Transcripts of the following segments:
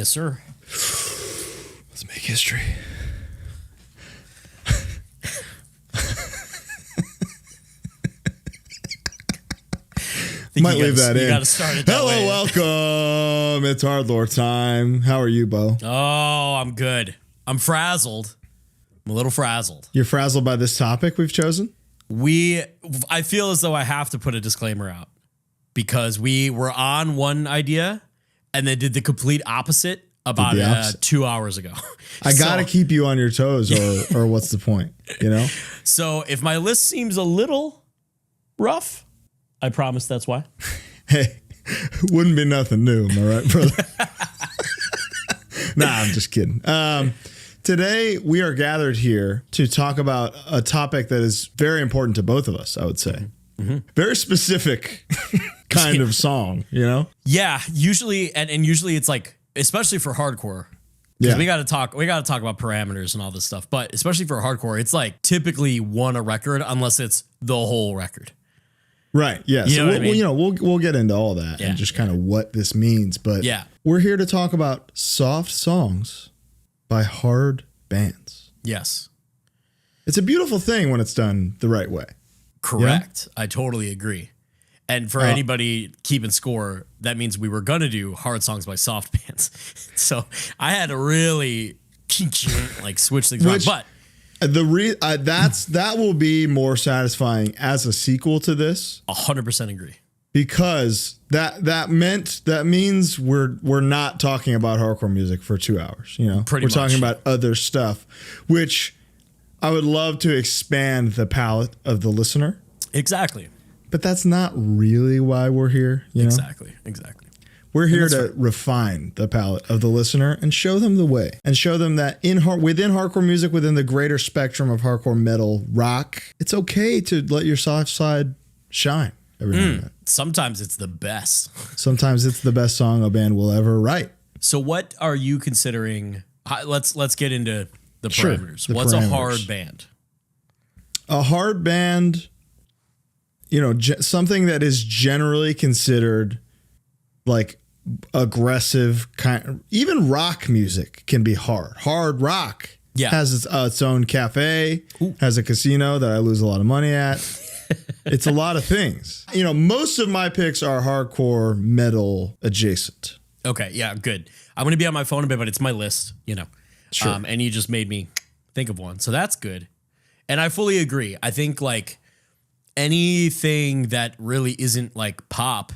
Yes, sir. Let's make history. Might leave that in. You got to start it that Hello, way. welcome. It's HardLore time. How are you, Bo? Oh, I'm good. I'm frazzled. I'm a little frazzled. You're frazzled by this topic we've chosen? I feel as though I have to put a disclaimer out because we were on one idea and then did the complete opposite about 2 hours ago. I got to keep you on your toes or what's the point, you know? So if my list seems a little rough, I promise that's why. Hey, wouldn't be nothing new, am I right, brother? Nah, I'm just kidding. Today, we are gathered here to talk about a topic that is very important to both of us, I would say. Mm-hmm. Very specific kind of song, you know? Yeah, usually, and usually it's like, especially for hardcore, because we got to talk about parameters and all this stuff, but especially for hardcore, it's like typically one a record unless it's the whole record. Right. Yeah. You know so we'll get into all that and just kind of what this means. But we're here to talk about soft songs by hard bands. Yes. It's a beautiful thing when it's done the right way. Correct. Yeah? I totally agree. And for anybody keeping score, that means we were going to do hard songs by soft bands. So I had to really like switch things around. But that will be more satisfying as a sequel to this. 100% agree. Because that means we're not talking about hardcore music for 2 hours. You know, we're talking about other stuff, which I would love to expand the palette of the listener. Exactly. But that's not really why we're here. You know? Exactly. We're here to refine the palette of the listener and show them the way and show them that within hardcore music, within the greater spectrum of hardcore metal rock, it's okay to let your soft side shine every now and then. Sometimes it's the best. Sometimes it's the best song a band will ever write. So what are you considering? Let's get into the parameters. What's a hard band? A hard band, you know, something that is generally considered like aggressive kind. Even rock music can be hard. Hard rock has its own cafe, has a casino that I lose a lot of money at. It's a lot of things. You know, most of my picks are hardcore metal adjacent. Okay, yeah, good. I'm going to be on my phone a bit, but it's my list, you know. Sure. And you just made me think of one. So that's good. And I fully agree. I think like anything that really isn't like pop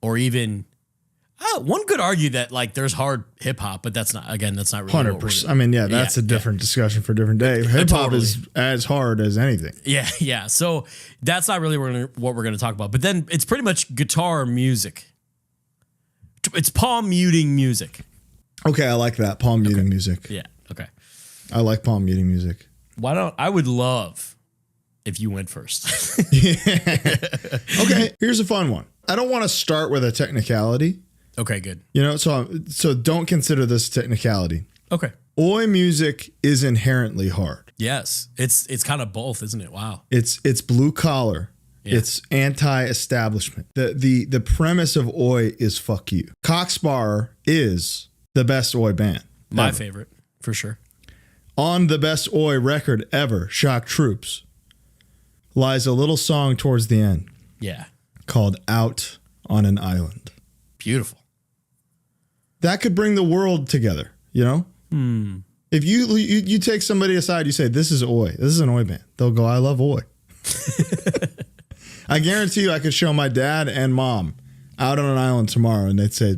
or even one could argue that like there's hard hip hop, but that's not really 100%. I mean, that's a different discussion for a different day. Hip hop is as hard as anything. Yeah. So that's not really what we're going to talk about. But then it's pretty much guitar music. It's palm muting music. Okay, I like that. Palm muting music. Yeah. Okay. I like palm muting music. I would love if you went first. Okay, here's a fun one. I don't want to start with a technicality. Okay, good. You know, so don't consider this technicality. Okay. Oi music is inherently hard. Yes. It's kind of both, isn't it? Wow. It's blue collar. Yeah. It's anti-establishment. The premise of Oi is fuck you. Cockspar is the best Oi band. My favorite, for sure. On the best Oi record ever, Shock Troops, lies a little song towards the end. Yeah. Called Out on an Island. Beautiful. That could bring the world together, you know? If you take somebody aside, you say, this is Oi. This is an Oi band. They'll go, I love Oi. I guarantee you I could show my dad and mom Out on an Island tomorrow, and they'd say,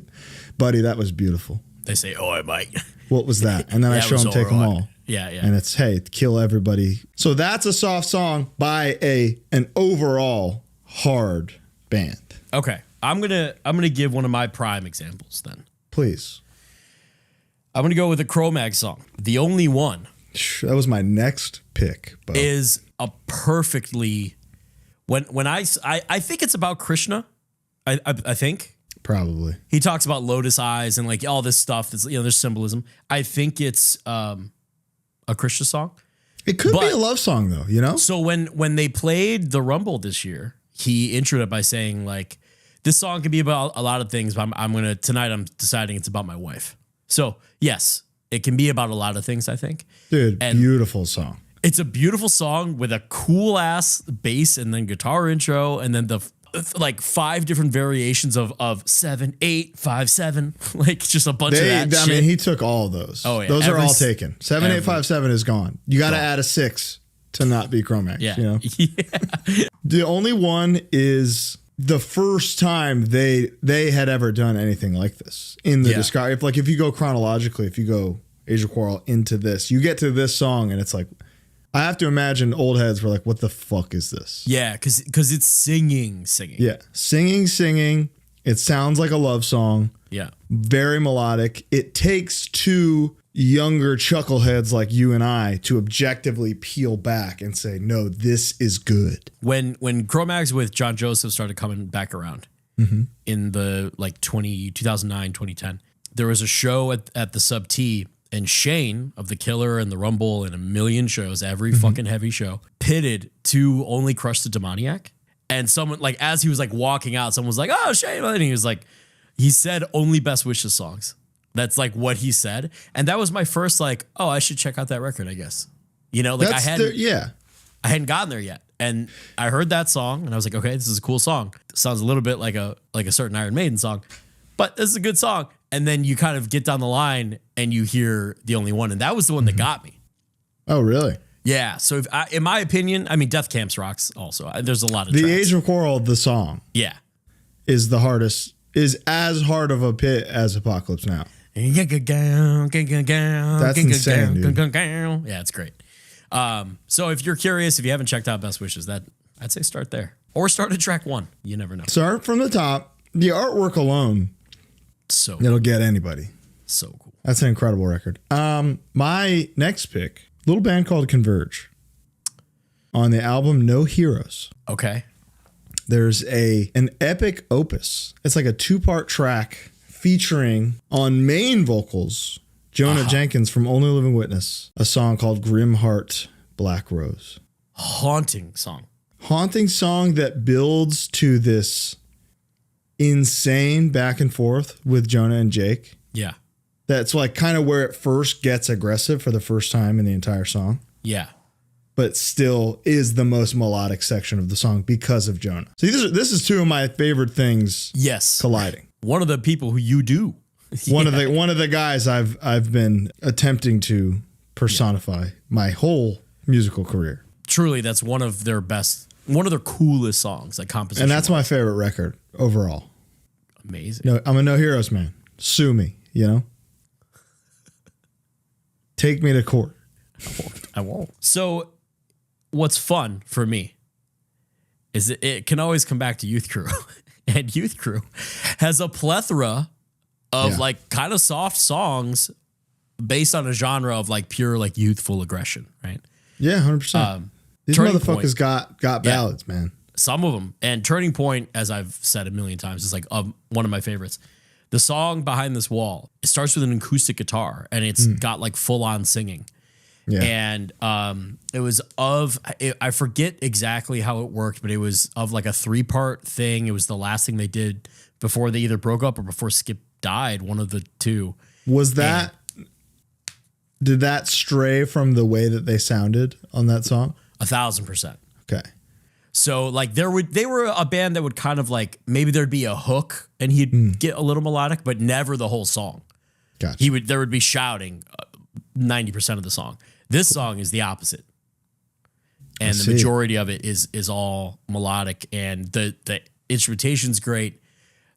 buddy, that was beautiful. They say, Oi, Mike. What was that? And then I show them Take Them All. Yeah. And it's, hey, kill everybody. So that's a soft song by an overall hard band. Okay. I'm gonna give one of my prime examples then. Please. I'm gonna go with a Cromag song. The Only One. That was my next pick. Bo. Is a perfectly when I think it's about Krishna. I think probably he talks about lotus eyes and like all this stuff. That's, there's symbolism. I think it's a Krishna song. It could be a love song though, you know. So when they played the Rumble this year, he introed it by saying like, this song can be about a lot of things, but I'm deciding it's about my wife. So yes, it can be about a lot of things, I think. Dude, beautiful song. It's a beautiful song with a cool ass bass and then guitar intro and then the like 5 different variations of 7, 8, 5, 7, like just a bunch of that shit. I mean, he took all of those. Oh, yeah. Those are all taken. 7, 8, 5, 7 is gone. You got to add a 6 to not be Cromag. Yeah. You know? Yeah. The only one is the first time they had ever done anything like this in the discography. Like if you go chronologically, if you go Age of Quarrel into this, you get to this song and it's like, I have to imagine old heads were like, what the fuck is this? Yeah, because it's singing. Yeah, singing. It sounds like a love song. Yeah. Very melodic. It takes 2 younger chuckleheads like you and I to objectively peel back and say, no, this is good. When Chromags with John Joseph started coming back around in the like 2009, 2010, there was a show at the Sub T, and Shane of The Killer and The Rumble and a million shows, every fucking heavy show, pitted to Only Crush the Demoniac. And someone, like, as he was like walking out, someone was like, oh, Shane. And he was like, he said only Best Wishes songs. That's like what he said. And that was my first like, oh, I should check out that record, I guess. You know, like I hadn't gotten there yet. And I heard that song and I was like, okay, this is a cool song. It sounds a little bit like a certain Iron Maiden song, but this is a good song. And then you kind of get down the line and you hear The Only One. And that was the one that got me. Oh, really? Yeah. So in my opinion, I mean, Death Camps rocks also. There's a lot of The tracks. Age of Quarrel, the song. Yeah. Is the hardest, is as hard of a pit as Apocalypse Now. That's insane, dude. Yeah, it's great. So if you're curious, if you haven't checked out Best Wishes, I'd say start there. Or start at track 1. You never know. Start from the top. The artwork alone. So cool. It'll get anybody. So cool. That's an incredible record. My next pick, little band called Converge. On the album No Heroes. Okay. There's an epic opus. It's like a 2-part track featuring on main vocals Jonah Jenkins from Only Living Witness, a song called Grim Heart Black Rose. Haunting song. Haunting song that builds to this insane back and forth with Jonah and Jake. Yeah. That's like kind of where it first gets aggressive for the first time in the entire song. Yeah. But still is the most melodic section of the song because of Jonah. So this is 2 of my favorite things. Yes. Colliding. One of the people who you do. One of the guys I've been attempting to personify my whole musical career. Truly, that's one of their coolest songs, like composition. And that's my favorite record overall. Amazing. No, I'm a No Heroes man. Sue me, you know? Take me to court. I won't. So what's fun for me is it can always come back to Youth Crew. And Youth Crew has a plethora of like kind of soft songs based on a genre of like pure like youthful aggression, right? Yeah, 100%. These motherfuckers got ballads, man. Some of them. And Turning Point, as I've said a million times, is like one of my favorites. The song Behind This Wall, it starts with an acoustic guitar and it's got like full on singing. Yeah. And it was I forget exactly how it worked, but it was of like a 3-part thing. It was the last thing they did before they either broke up or before Skip died, one of the 2. Was that, did that stray from the way that they sounded on that song? 1,000%. Okay. So like they were a band that would kind of like, maybe there'd be a hook and he'd get a little melodic, but never the whole song. Gotcha. There would be shouting 90% of the song. This song is the opposite. And the majority of it is all melodic and the instrumentation's great.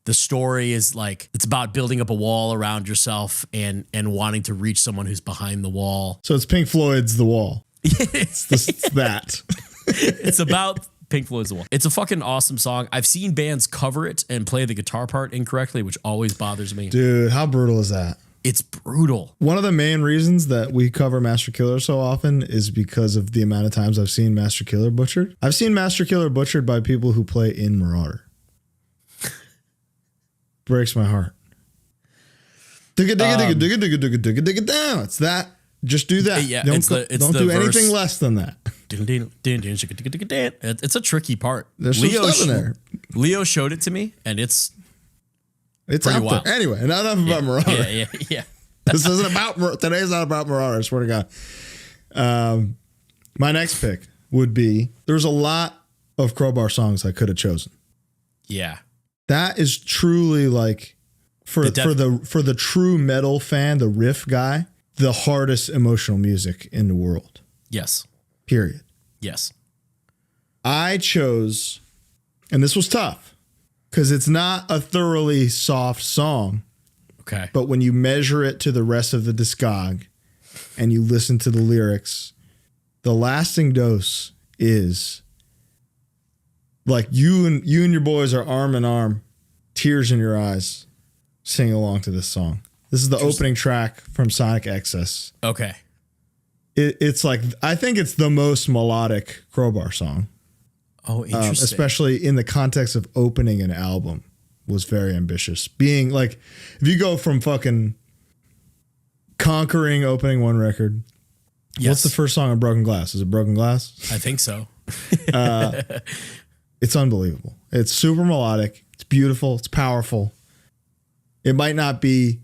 The story is like, it's about building up a wall around yourself and wanting to reach someone who's behind the wall. So it's Pink Floyd's The Wall. It's that. It's about Pink Floyd's The Wall. It's a fucking awesome song. I've seen bands cover it and play the guitar part incorrectly, which always bothers me. Dude, how brutal is that? It's brutal. One of the main reasons that we cover Master Killer so often is because of the amount of times I've seen Master Killer butchered. I've seen Master Killer butchered by people who play in Marauder. Breaks my heart. Dig it down. It's that. Just do that. Yeah, don't do anything less than that. It's a tricky part. There's some stuff in there. Leo showed it to me, and it's out wild. there. Anyway, not enough about Marauder. Yeah. This isn't about today's not about Marauder, I swear to God. My next pick would be, there's a lot of Crowbar songs I could have chosen. Yeah. That is truly like for the true metal fan, the riff guy, the hardest emotional music in the world. Yes. Period. Yes. I chose, and this was tough because it's not a thoroughly soft song. Okay. But when you measure it to the rest of the discog and you listen to the lyrics, the lasting dose is like you and your boys are arm in arm, tears in your eyes, singing along to this song. This is the opening track from Sonic Excess. Okay. It's like, I think it's the most melodic Crowbar song. Oh, interesting. Especially in the context of opening an album. Was very ambitious. Being like, if you go from fucking Conquering opening one record, what's the first song on Broken Glass? Is it Broken Glass? I think so. It's unbelievable. It's super melodic. It's beautiful. It's powerful. It might not be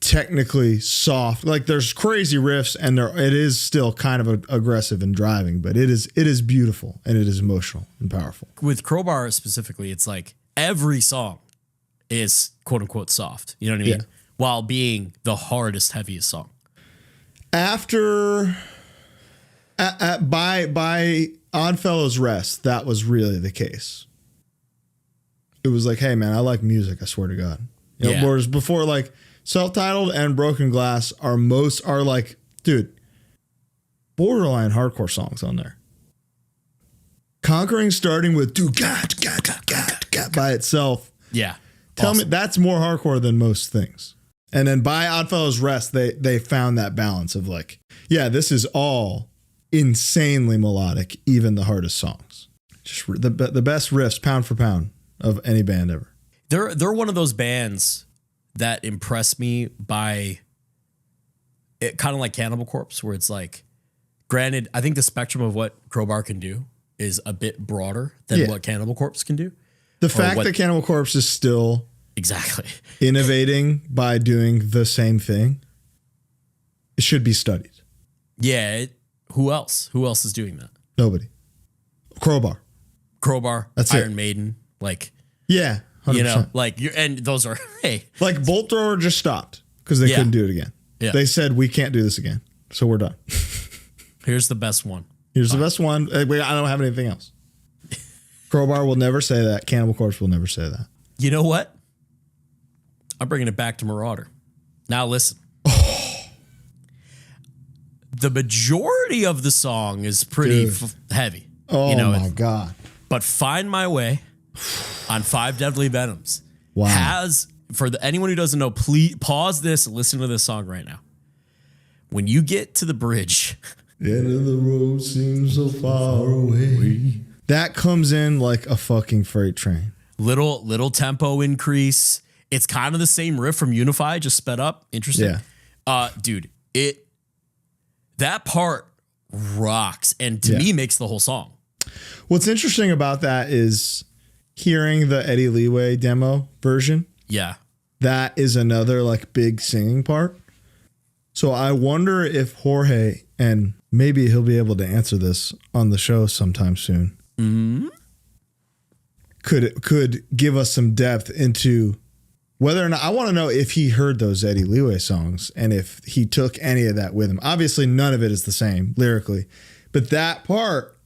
technically soft. Like there's crazy riffs and it is still kind of aggressive and driving, but it is beautiful and it is emotional and powerful. With Crowbar specifically, it's like every song is quote unquote soft. You know what I mean? Yeah. While being the hardest, heaviest song. After by Oddfellows Rest, that was really the case. It was like, hey man, I like music, I swear to God. You know, whereas before, like Self-Titled and Broken Glass are like, dude, borderline hardcore songs on there. Conquering starting with do got by itself. Yeah. Tell me that's more hardcore than most things. And then by Oddfellows Rest, they found that balance of like, yeah, this is all insanely melodic, even the hardest songs. Just the best riffs, pound for pound, of any band ever. They're one of those bands that impressed me by it, kind of like Cannibal Corpse, where it's like, granted, I think the spectrum of what Crowbar can do is a bit broader than what Cannibal Corpse can do. The fact that Cannibal Corpse is still exactly innovating by doing the same thing, it should be studied. Yeah. Who else? Who else is doing that? Nobody. Crowbar. That's Iron Maiden. Like, yeah. 100%. You know, like and those are, hey, like Bolt Thrower just stopped because they couldn't do it again. Yeah. They said, we can't do this again. So we're done. Here's the best one. Here's the best one. I don't have anything else. Crowbar will never say that. Cannibal Corpse will never say that. You know what? I'm bringing it back to Marauder. Now listen. The majority of the song is pretty heavy. Oh, you know, my God. But Find My Way on Five Deadly Venoms has, for anyone who doesn't know, please pause this and listen to this song right now. When you get to the bridge, the end of the road seems so far away. That comes in like a fucking freight train. Little tempo increase. It's kind of the same riff from Unify, just sped up. Interesting. Yeah. Dude, that part rocks and to me makes the whole song. What's interesting about that is hearing the Eddie Leeway demo version. Yeah. That is another like big singing part. So I wonder if Jorge, and maybe he'll be able to answer this on the show sometime soon, could give us some depth into whether or not, I want to know if he heard those Eddie Leeway songs and if he took any of that with him. Obviously, none of it is the same lyrically, but that part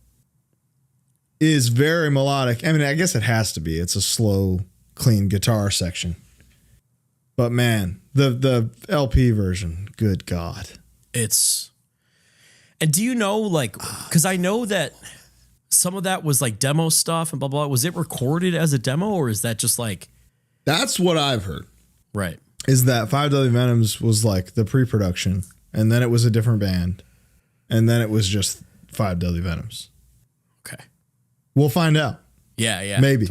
is very melodic. I mean, I guess it has to be. It's a slow, clean guitar section. But man, the LP version, good God. And do you know, like, because I know that some of that was like demo stuff and blah, blah. Was it recorded as a demo or is that just like. That's what I've heard. Right. Is that Five Deadly Venoms was like the pre-production and then it was a different band and then it was just Five Deadly Venoms. Okay. We'll find out. Yeah. Maybe.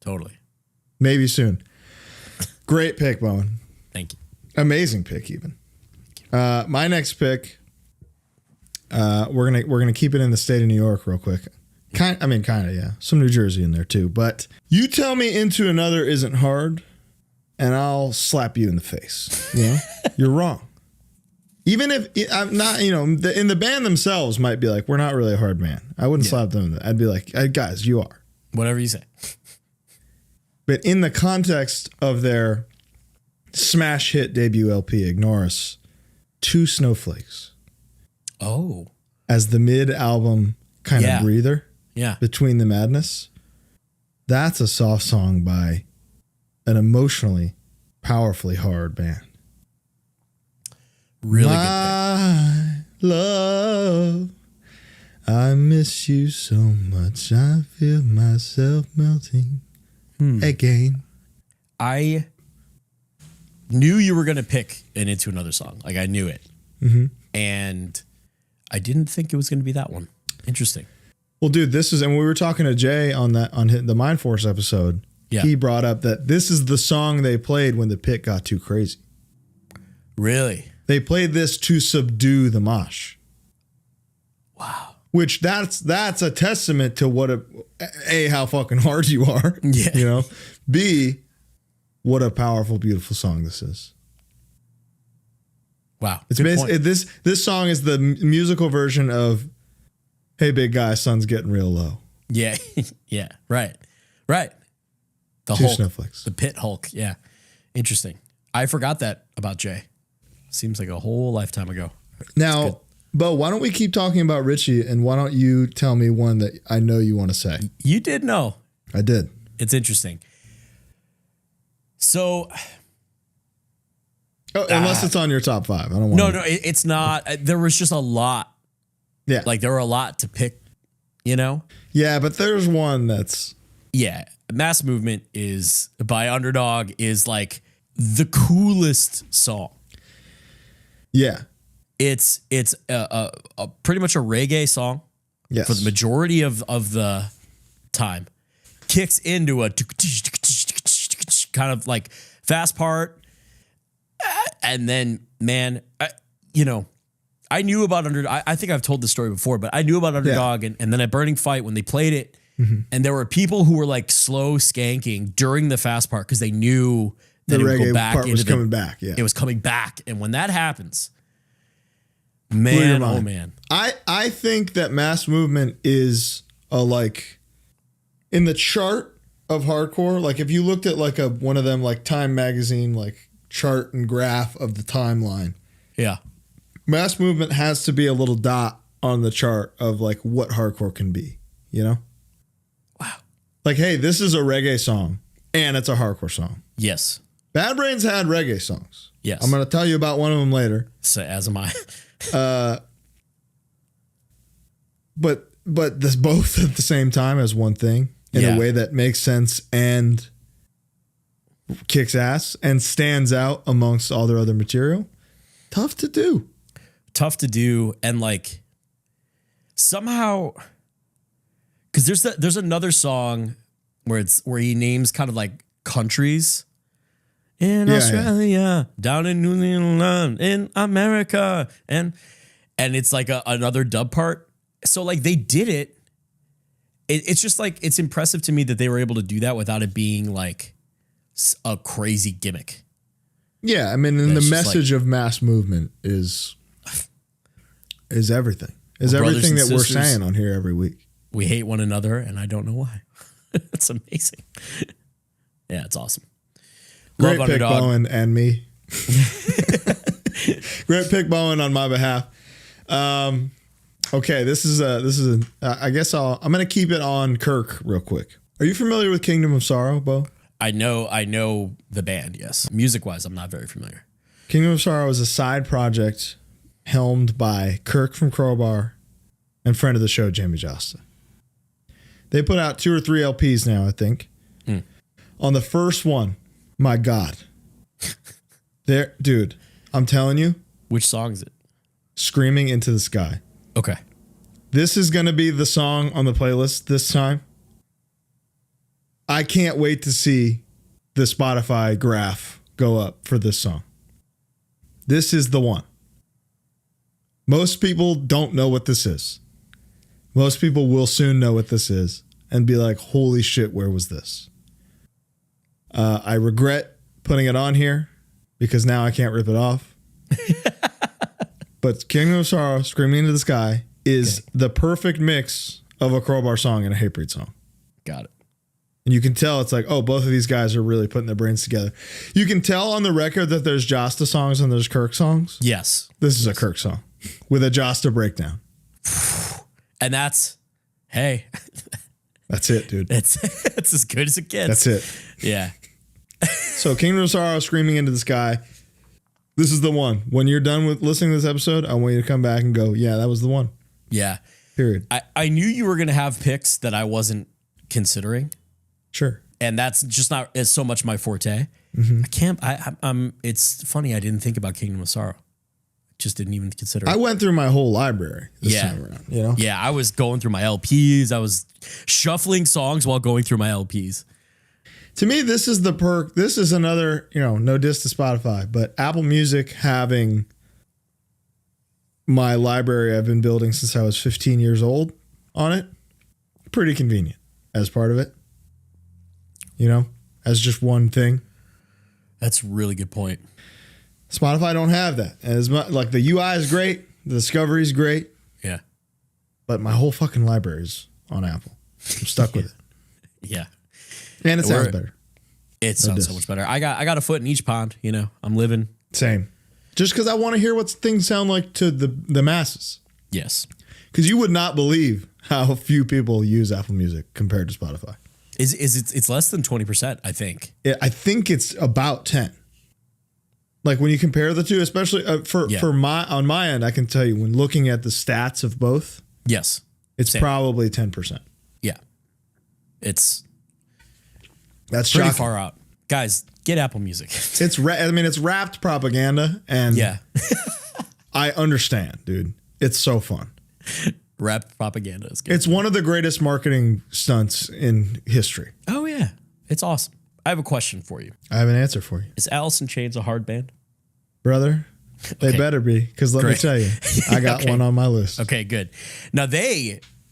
Totally. Maybe soon. Great pick, Bowen. Thank you. Amazing pick, even. My next pick We're gonna keep it in the state of New York real quick. Kind of, yeah. Some New Jersey in there too. But you tell me Into Another isn't hard, and I'll slap you in the face. You know, you're wrong. Even if I'm not, in the band themselves might be like, we're not really a hard band. I wouldn't slap them. I'd be like, hey, guys, you are. Whatever you say. But in the context of their smash hit debut LP, Ignore Us, Two Snowflakes. Oh. As the mid-album kind of breather. Yeah. Between the Madness. That's a soft song by an emotionally, powerfully hard band. Really My good. Love, I miss you so much. I feel myself melting again. I knew you were going to pick an Into Another song. Like, I knew it. Mm-hmm. And I didn't think it was going to be that one. Interesting. Well, dude, and we were talking to Jay on the Mind Force episode. Yeah. He brought up that this is the song they played when the pit got too crazy. Really? They played this to subdue the mosh. Wow. Which that's a testament to what A, how fucking hard you are. Yeah. B, what a powerful, beautiful song this is. Wow. It's basically this song is the musical version of Hey Big Guy, Sun's Getting Real Low. Yeah. Yeah. Right. The Two Hulk. Snowflakes. The Pit Hulk. Yeah. Interesting. I forgot that about Jay. Seems like a whole lifetime ago. Now, Bo, why don't we keep talking about Richie, and why don't you tell me one that I know you want to say? You did know. I did. It's interesting. So, unless it's on your top 5, I don't want. No, it's not. There was just a lot. Yeah, like there were a lot to pick. Yeah, but there's one that's. Yeah, Mass Movement is by Underdog is like the coolest song. Yeah, it's a pretty much a reggae song. Yes. For the majority of the time, kicks into a kind of like fast part, and then I knew about Underdog. I think I've told this story before, but I knew about Underdog, and then at Burning Fight when they played it, and there were people who were like slow skanking during the fast part because they knew that the it would reggae go back part into was coming back. Yeah, it was coming back, and when that happens, man, oh man, I think that Mass Movement is in the chart of hardcore. Like if you looked at like one of them like Time magazine like chart and graph of the timeline, yeah, Mass Movement has to be a little dot on the chart of like what hardcore can be. Wow. Like, hey, this is a reggae song and it's a hardcore song. Yes. Bad Brains had reggae songs. Yes. I'm going to tell you about one of them later. So, as am I. But this both at the same time as one thing in a way that makes sense and kicks ass and stands out amongst all their other material. Tough to do. And like somehow, because there's another song where he names kind of like countries in Australia, down in New Zealand, in America, and it's like another dub part. So like they did it. It's just like it's impressive to me that they were able to do that without it being like a crazy gimmick. Yeah, I mean, and the message of Mass Movement is everything. Is everything that we're saying on here every week. We hate one another, and I don't know why. It's amazing. Yeah, it's awesome. Great Love pick, Underdog. Bowen and me. Great pick, Bowen, on my behalf. Okay, this is I guess I'm gonna keep it on Kirk real quick. Are you familiar with Kingdom of Sorrow, Bo? I know the band, yes. Music-wise, I'm not very familiar. Kingdom of Sorrow is a side project helmed by Kirk from Crowbar and friend of the show, Jamie Josta. They put out 2 or 3 LPs now, I think. On the first one, my God. Dude, I'm telling you. Which song is it? Screaming Into the Sky. Okay. This is going to be the song on the playlist this time. I can't wait to see the Spotify graph go up for this song. This is the one. Most people don't know what this is. Most people will soon know what this is and be like, holy shit, where was this? I regret putting it on here because now I can't rip it off. But Kingdom of Sorrow, Screaming into the Sky is the perfect mix of a Crowbar song and a Hatebreed song. Got it. And you can tell it's like, oh, both of these guys are really putting their brains together. You can tell on the record that there's Josta songs and there's Kirk songs. Yes. This is a Kirk song with a Josta breakdown. And that's, hey. That's it, dude. It's as good as it gets. That's it. Yeah. So Kingdom of Sorrow, Screaming into the Sky. This is the one. When you're done with listening to this episode, I want you to come back and go, yeah, that was the one. Yeah. Period. I knew you were going to have picks that I wasn't considering. Sure. And that's just not as so much my forte. It's funny. I didn't think about Kingdom of Sorrow. Just didn't even consider it. I went through my whole library this time around, you know? Yeah, I was going through my LPs. I was shuffling songs while going through my LPs. To me, this is the perk. This is another, no diss to Spotify, but Apple Music having my library I've been building since I was 15 years old on it, pretty convenient as part of it, as just one thing. That's a really good point. Spotify don't have that. As much like the UI is great, the discovery is great. Yeah. But my whole fucking library is on Apple. I'm stuck with it. Yeah. And it sounds better. It sounds so much better. I got a foot in each pond, I'm living. Same. Just because I want to hear what things sound like to the masses. Yes. Because you would not believe how few people use Apple Music compared to Spotify. It's less than 20%, I think. I think it's about 10. Like when you compare the two, especially on my end, I can tell you when looking at the stats of both. Yes. It's probably 10%. Yeah. That's pretty shocking. far out. Guys, get Apple Music. It's wrapped propaganda, and yeah. I understand, dude. It's so fun. Rap propaganda is good. It's one of the greatest marketing stunts in history. Oh yeah. It's awesome. I have a question for you. I have an answer for you. Is Alice in Chains a hard band? Brother, they better be, because let me tell you, I got one on my list. Okay, good. Now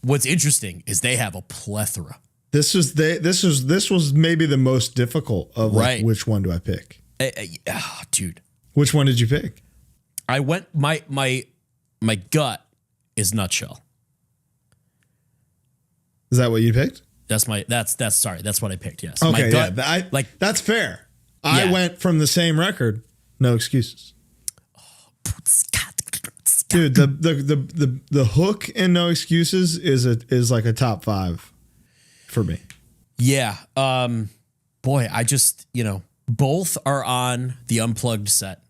what's interesting is they have a plethora. This was maybe the most difficult of which one do I pick? Dude. Which one did you pick? I went my gut is Nutshell. Is that what you picked? That's what I picked, yes. Okay, my gut, that's fair. Yeah. I went from the same record, No Excuses. Dude, the hook in No Excuses is like a top 5 for me. Yeah. Boy, I just, both are on the Unplugged set.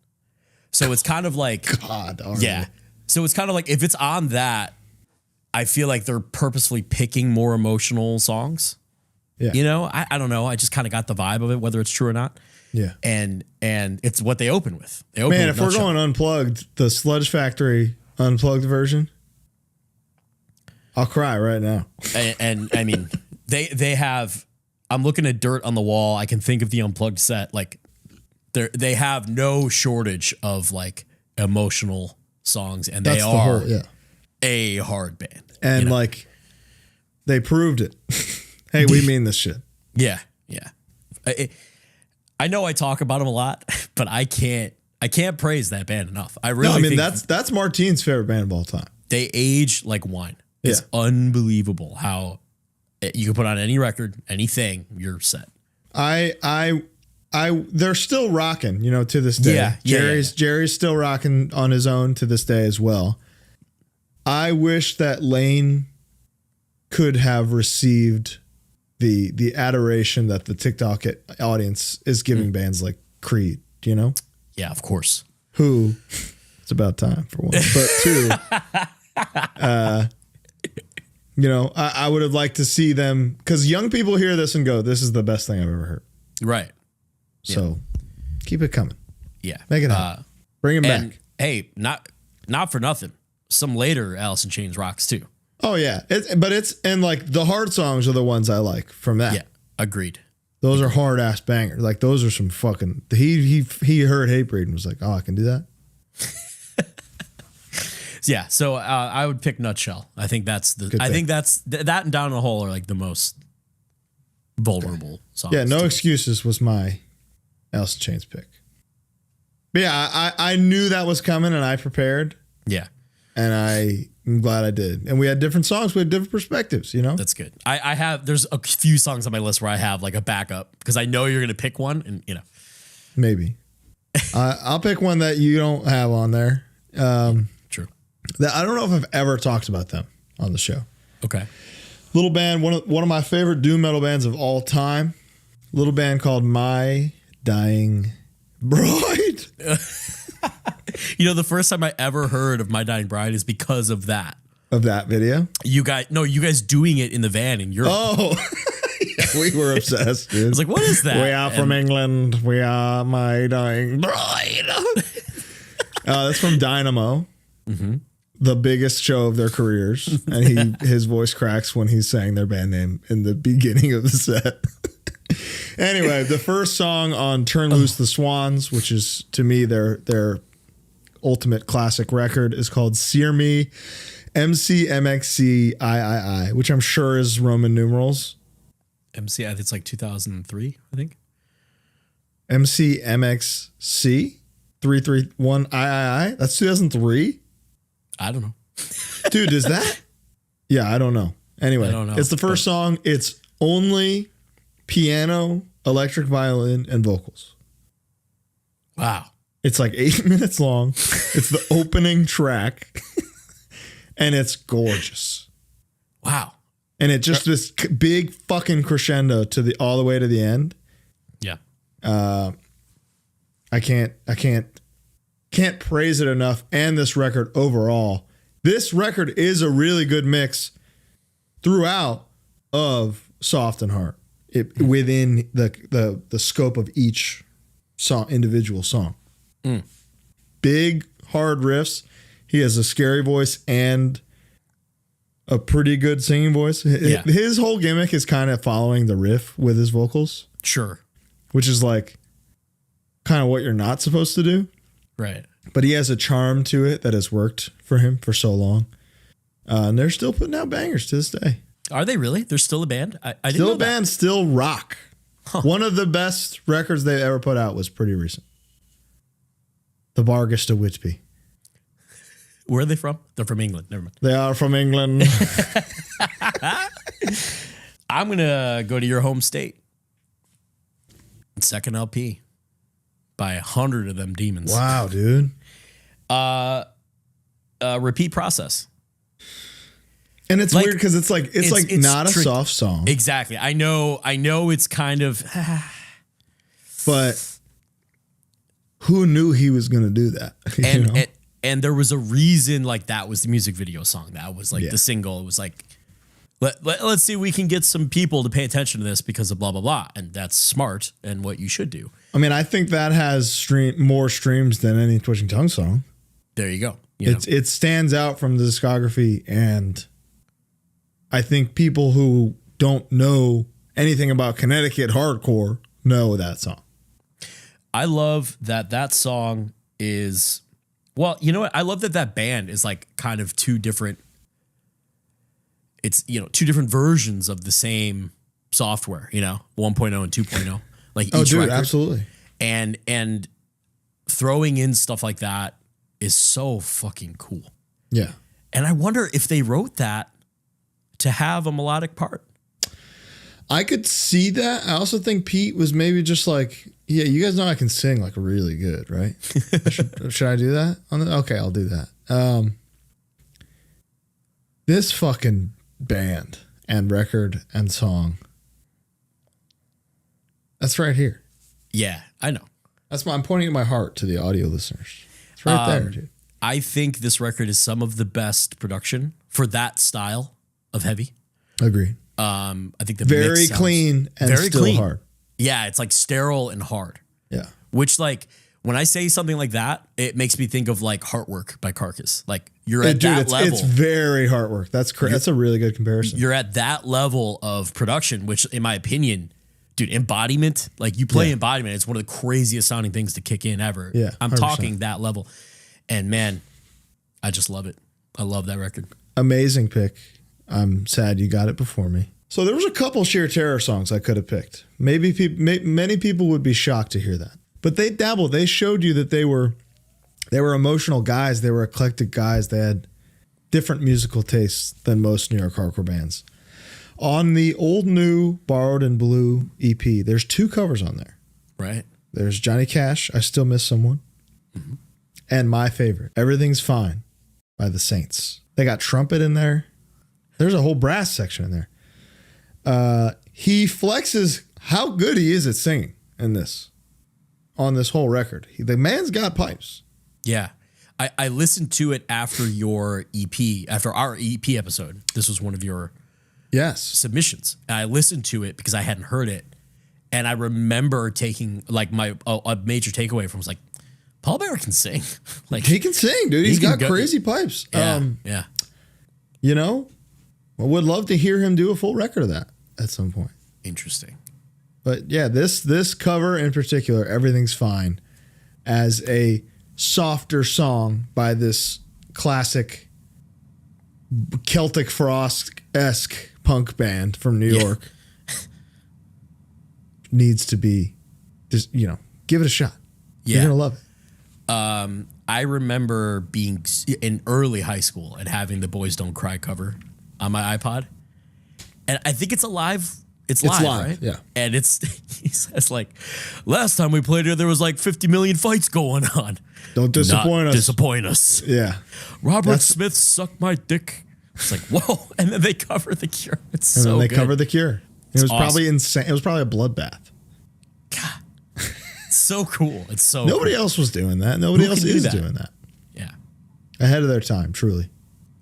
So it's kind of like yeah. So it's kind of like if it's on that, I feel like they're purposefully picking more emotional songs. Yeah. I don't know. I just kind of got the vibe of it, whether it's true or not. Yeah. And it's what they open with. If we're going Unplugged, the Sludge Factory Unplugged version, I'll cry right now. And I mean, they have, I'm looking at Dirt on the Wall. I can think of the Unplugged set. Like they have no shortage of like emotional songs, and they are a hard band. And like they proved it. Hey, we mean this shit. Yeah. Yeah. I know I talk about them a lot, but I can't praise that band enough. I think that's Martine's favorite band of all time. They age like wine. It's unbelievable how you can put on any record, anything, you're set. They're still rocking, to this day. Jerry's still rocking on his own to this day as well. I wish that Lane could have received the adoration that the TikTok audience is giving bands like Creed, Yeah, of course. Who, it's about time for one, but two, I would have liked to see them, because young people hear this and go, this is the best thing I've ever heard. Right. So keep it coming. Yeah. Make it happen. Bring him back. Hey, not for nothing. Some later Alice in Chains rocks too. Oh yeah. And like the hard songs are the ones I like from that. Yeah. Agreed. Those are hard ass bangers. Like those are some fucking, he heard Hatebreed and was like, oh, I can do that. Yeah, so I would pick Nutshell. I think that's the. Good I pick. think that's that and Down the Hole are like the most vulnerable songs. Yeah, No to- Excuses was my Alice in Chains pick. But yeah, I knew that was coming and I prepared, Yeah, and I'm glad I did. And we had different songs, we had different perspectives, you know? that's good. I have there's a few songs on my list where I have like a backup because I know you're gonna pick one, and you know. Maybe. I'll pick one that you don't have on there. True. That I don't know if I've ever talked about them on the show. Okay. Little band, one of my favorite doom metal bands of all time. Little band called My Dying Bride. You know, the first time I ever heard of My Dying Bride is because of that. Of that video. You guys doing it in the van in Europe. Oh, we were obsessed, dude. I was like, what is that? We are from England. We are My Dying Bride. That's from Dynamo. Mm-hmm. The biggest show of their careers. And his voice cracks when he's saying their band name in the beginning of the set. Anyway, the first song on Turn Loose the Swans, which is to me their ultimate classic record, is called Sear Me, MCMXCIII, which I'm sure is Roman numerals. MC, it's like 2003, I think. MCMXC 331 III. That's 2003. I don't know. Dude, is that? Yeah, I don't know. Anyway, I don't know, it's the first song. It's only piano, electric violin, and vocals. Wow. It's like 8 minutes long. It's the opening track, and it's gorgeous. Wow. And it just this big fucking crescendo to all the way to the end. Yeah. I can't praise it enough. And this record overall, this record is a really good mix throughout of soft and hard. Within the scope of each song, individual song. Big hard riffs. He has a scary voice and a pretty good singing voice. Yeah. His whole gimmick is kind of following the riff with his vocals, Sure. which is like kind of what you're not supposed to do. Right. But he has a charm to it that has worked for him for so long. And they're still putting out bangers to this day. Are they really? They're still a band? I didn't Still know a band, still rock. Huh. One of the best records they've ever put out was pretty recent. The Bargest of Whitby. Where are they from? They're from England. Never mind. They are from England. I'm going to go to your home state. Second LP by 100 of them demons. Wow, dude. Repeat Process. And it's Like, weird because it's not a tricky. soft song, Exactly. I know it's kind of but who knew he was going to do that? You know? and there was a reason like that was the music video song. That was like Yeah. the single. It was like let's see if we can get some people to pay attention to this because of blah blah blah. And that's smart and what you should do. I mean, I think that has more streams than any Twitching Tongue song. There you go. It stands out from the discography, and I think people who don't know anything about Connecticut hardcore know that song. I love that song is, well, you know what? I love that band is like kind of two different versions of the same software, 1.0 and 2.0. Like each record. Absolutely. And throwing in stuff like that is so fucking cool. Yeah. And I wonder if they wrote that to have a melodic part. I could see that. I also think Pete was maybe just like, yeah, you guys know I can sing like really good, right? Should I do that? Okay, I'll do that. This fucking band and record and song, that's right here. Yeah, I know. I'm pointing at my heart to the audio listeners. It's right there, dude. I think this record is some of the best production for that style of heavy. Agreed. I think the Very mix sounds clean and very still clean. hard. Yeah, it's like sterile and hard. Yeah. Which, like, when I say something like that, it makes me think of like Heartwork by Carcass. Like you're at that level. It's very hard work. That's a really good comparison. You're at that level of production, which, in my opinion, dude, embodiment. Like you play embodiment, it's one of the craziest sounding things to kick in ever. Yeah, I'm 100%. talking that level, and man, I just love it. I love that record. Amazing pick. I'm sad you got it before me. So there was a couple Sheer Terror songs I could have picked. Many people would be shocked to hear that. But they dabbled. They showed you that they were emotional guys. They were eclectic guys. They had different musical tastes than most New York hardcore bands. On the Old New Borrowed and Blue EP, there's 2 covers on there. Right. There's Johnny Cash, I Still Miss Someone, and my favorite, Everything's Fine by the Saints. They got trumpet in there. There's a whole brass section in there. He flexes how good he is at singing in this, on this whole record. The man's got pipes. Yeah. I listened to it after your EP, after our EP episode. This was one of your submissions. And I listened to it because I hadn't heard it. And I remember taking like a major takeaway from was like, Paul Bearer can sing. Like he can sing, dude. He's got crazy pipes. Yeah. You know, I would love to hear him do a full record of that at some point. Interesting. But yeah, this cover in particular, Everything's Fine, as a softer song by this classic Celtic Frost-esque punk band from New York, needs to be just, give it a shot. Yeah. You're going to love it. I remember being in early high school and having the Boys Don't Cry cover on my iPod. And I think it's live. It's live, right? Yeah. And he says like, last time we played here, there was like 50 million fights going on. Don't disappoint us. Disappoint us. Yeah. Robert Smith sucked my dick. It's like, whoa. And then they cover The Cure. It's and so then they good. covered The Cure. It was awesome. probably insane. It was probably a bloodbath. God. It's so cool. It's so Nobody cool. else was doing that. Nobody Who else can do is that? doing that. Yeah. Ahead of their time, truly.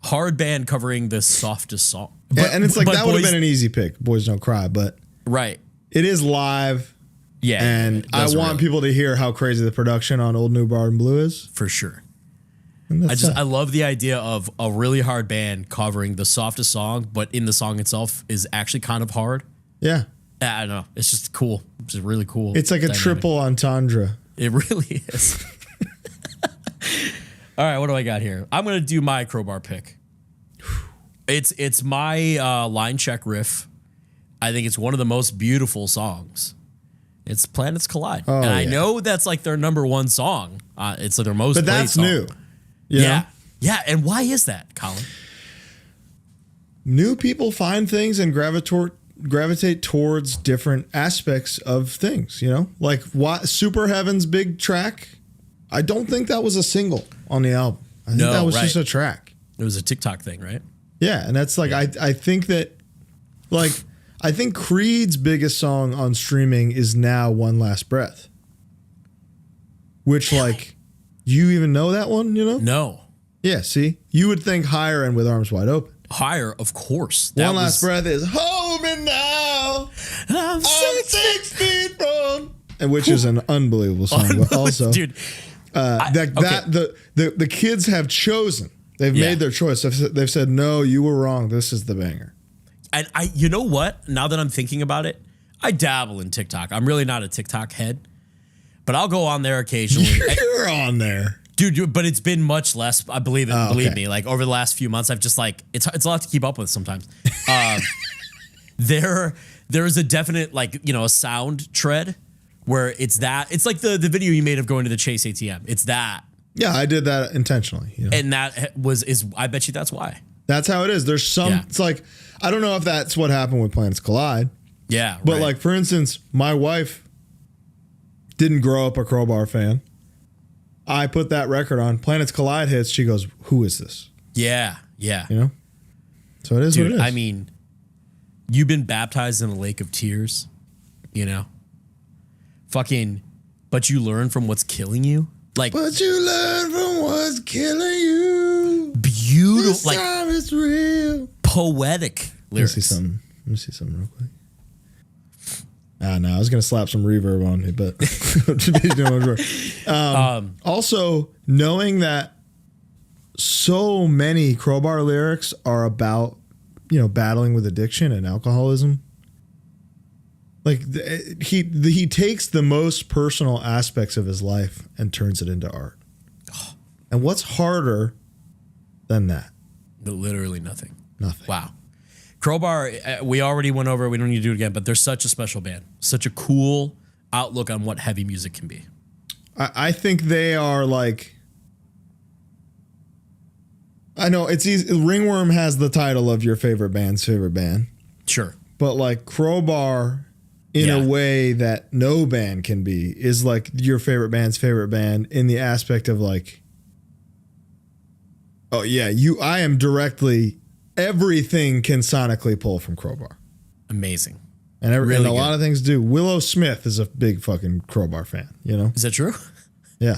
Hard band covering the softest song. And it's like, that would have Boys- been an easy pick. Boys Don't Cry, but Right. it is live. Yeah. And I want people to hear how crazy the production on Old New Borrowed and Blue is. For sure. And that's I love the idea of a really hard band covering the softest song, but in the song itself is actually kind of hard. Yeah. I don't know. It's just cool. It's just really cool. It's like a triple entendre. It really is. All right, what do I got here? I'm gonna do my Crowbar pick. It's my line check riff. I think it's one of the most beautiful songs. It's Planets Collide, and I know that's like their number one song. It's like their most. But played that's song. new. Yeah. And why is that, Colin? New people find things and gravitate towards different aspects of things, like Super Heaven's big track. I don't think that was a single on the album. I think that was just a track. It was a TikTok thing, right? Yeah. And that's like, I think that I think Creed's biggest song on streaming is now One Last Breath, which you even know that one, No. Yeah. See, you would think Higher and With Arms Wide Open. Higher, of course. One Last Breath is Hold Me Now. I'm 6 feet from. And which is an unbelievable song, but also, dude, the kids have chosen. They've made their choice. They've said, no, you were wrong. This is the banger. And you know what? Now that I'm thinking about it, I dabble in TikTok. I'm really not a TikTok head, but I'll go on there occasionally. You're on there. Dude, but it's been much less. I believe it. Believe me. Like over the last few months, I've just it's a lot to keep up with sometimes. There is a definite a sound tread where it's like the video you made of going to the Chase ATM. It's that. Yeah, I did that intentionally. And that is I bet you that's why. That's how it is. There's some. Yeah. It's like, I don't know if that's what happened with Planets Collide. Yeah, but like for instance, my wife didn't grow up a Crowbar fan. I put that record on. Planets Collide hits. She goes, "Who is this?" Yeah. So it is what it is. I mean, you've been baptized in a lake of tears, Fucking, but you learn from what's killing you. But you learn from what's killing you. Beautiful, this time it's real. Poetic lyrics. Let me see something real quick. No, I was gonna slap some reverb on it, but also knowing that so many Crowbar lyrics are about battling with addiction and alcoholism. Like he takes the most personal aspects of his life and turns it into art. And what's harder than that? Literally nothing. Nothing. Wow. Crowbar, we already went over it. We don't need to do it again, but they're such a special band. Such a cool outlook on what heavy music can be. I think they are like... I know it's easy. Ringworm has the title of your favorite band's favorite band. Sure. But like Crowbar, in a way that no band can be, is like your favorite band's favorite band in the aspect of like, oh yeah, I am directly, everything can sonically pull from Crowbar. Amazing. And, and a lot of things do. Willow Smith is a big fucking Crowbar fan, you know? Is that true? Yeah.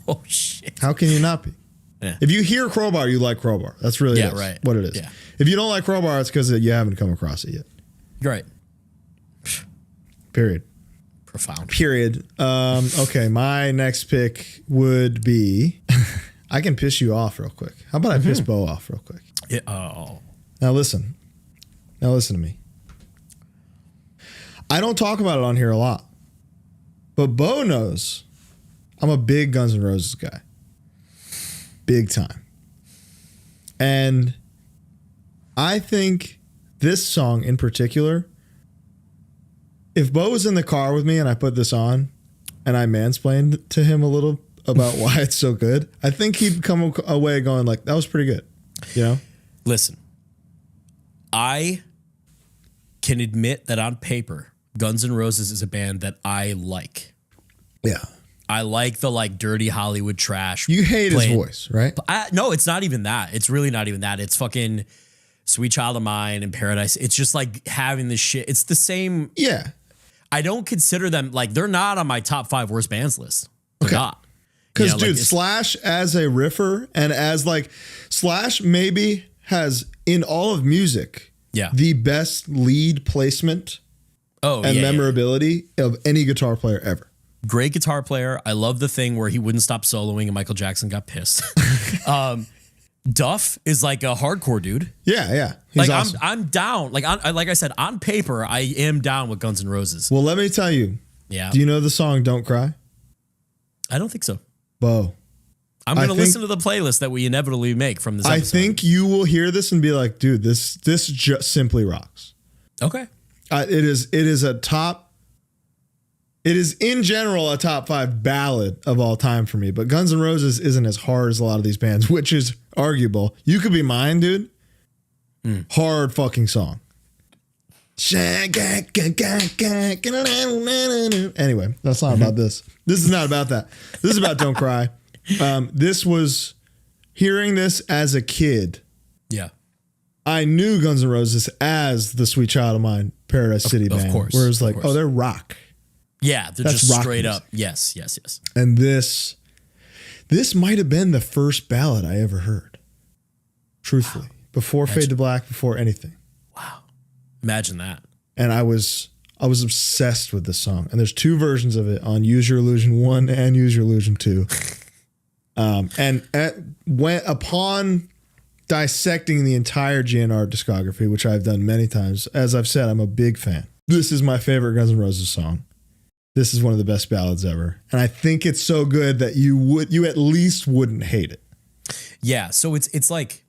Oh shit. How can you not be? Yeah. If you hear Crowbar, you like Crowbar. That's really what it is. Yeah. If you don't like Crowbar, it's because you haven't come across it yet. Right. Period. Profound. Period. Okay, my next pick would be... I can piss you off real quick. How about I piss Bo off real quick? Yeah. Oh. Now listen. Now listen to me. I don't talk about it on here a lot. But Bo knows I'm a big Guns N' Roses guy. Big time. And I think this song in particular, if Bo was in the car with me and I put this on and I mansplained to him a little about why it's so good, I think he'd come away going like, that was pretty good. You know? Listen, I can admit that on paper, Guns N' Roses is a band that I like. Yeah. I like the like dirty Hollywood trash. You hate his voice, right? No, it's not even that. It's really not even that. It's fucking Sweet Child of Mine and Paradise. It's just like having this shit. It's the same. Yeah. I don't consider them like they're not on my top 5 worst bands list. They're not. Because dude, Slash as a riffer and as like Slash maybe has in all of music the best lead placement and memorability of any guitar player ever. Great guitar player. I love the thing where he wouldn't stop soloing and Michael Jackson got pissed. Duff is like a hardcore dude. Yeah, yeah. He's like awesome. I'm down. Like I said, on paper, I am down with Guns N' Roses. Well, let me tell you. Yeah. Do you know the song "Don't Cry"? I don't think so. Bo. I'm going to listen to the playlist that we inevitably make from this episode. I think you will hear this and be like, dude, this just simply rocks. Okay. It is a top. It is in general a top 5 ballad of all time for me, but Guns N' Roses isn't as hard as a lot of these bands, which is arguable. You Could Be Mine, dude. Hard fucking song. Anyway, that's not about this. This is not about that. This is about Don't Cry. This was hearing this as a kid. Yeah. I knew Guns N' Roses as the Sweet Child of Mine, Paradise City band. Of course. Where it was like, oh, they're rock. Yeah, they're just straight up. Yes. And this might have been the first ballad I ever heard. Truthfully. Wow. Before Fade to Black, before anything. Wow. Imagine that. And I was obsessed with this song. And there's 2 versions of it on Use Your Illusion 1 and Use Your Illusion 2. Upon dissecting the entire GNR discography, which I've done many times, as I've said, I'm a big fan. This is my favorite Guns N' Roses song. This is one of the best ballads ever. And I think it's so good that you at least wouldn't hate it. Yeah. So it's like,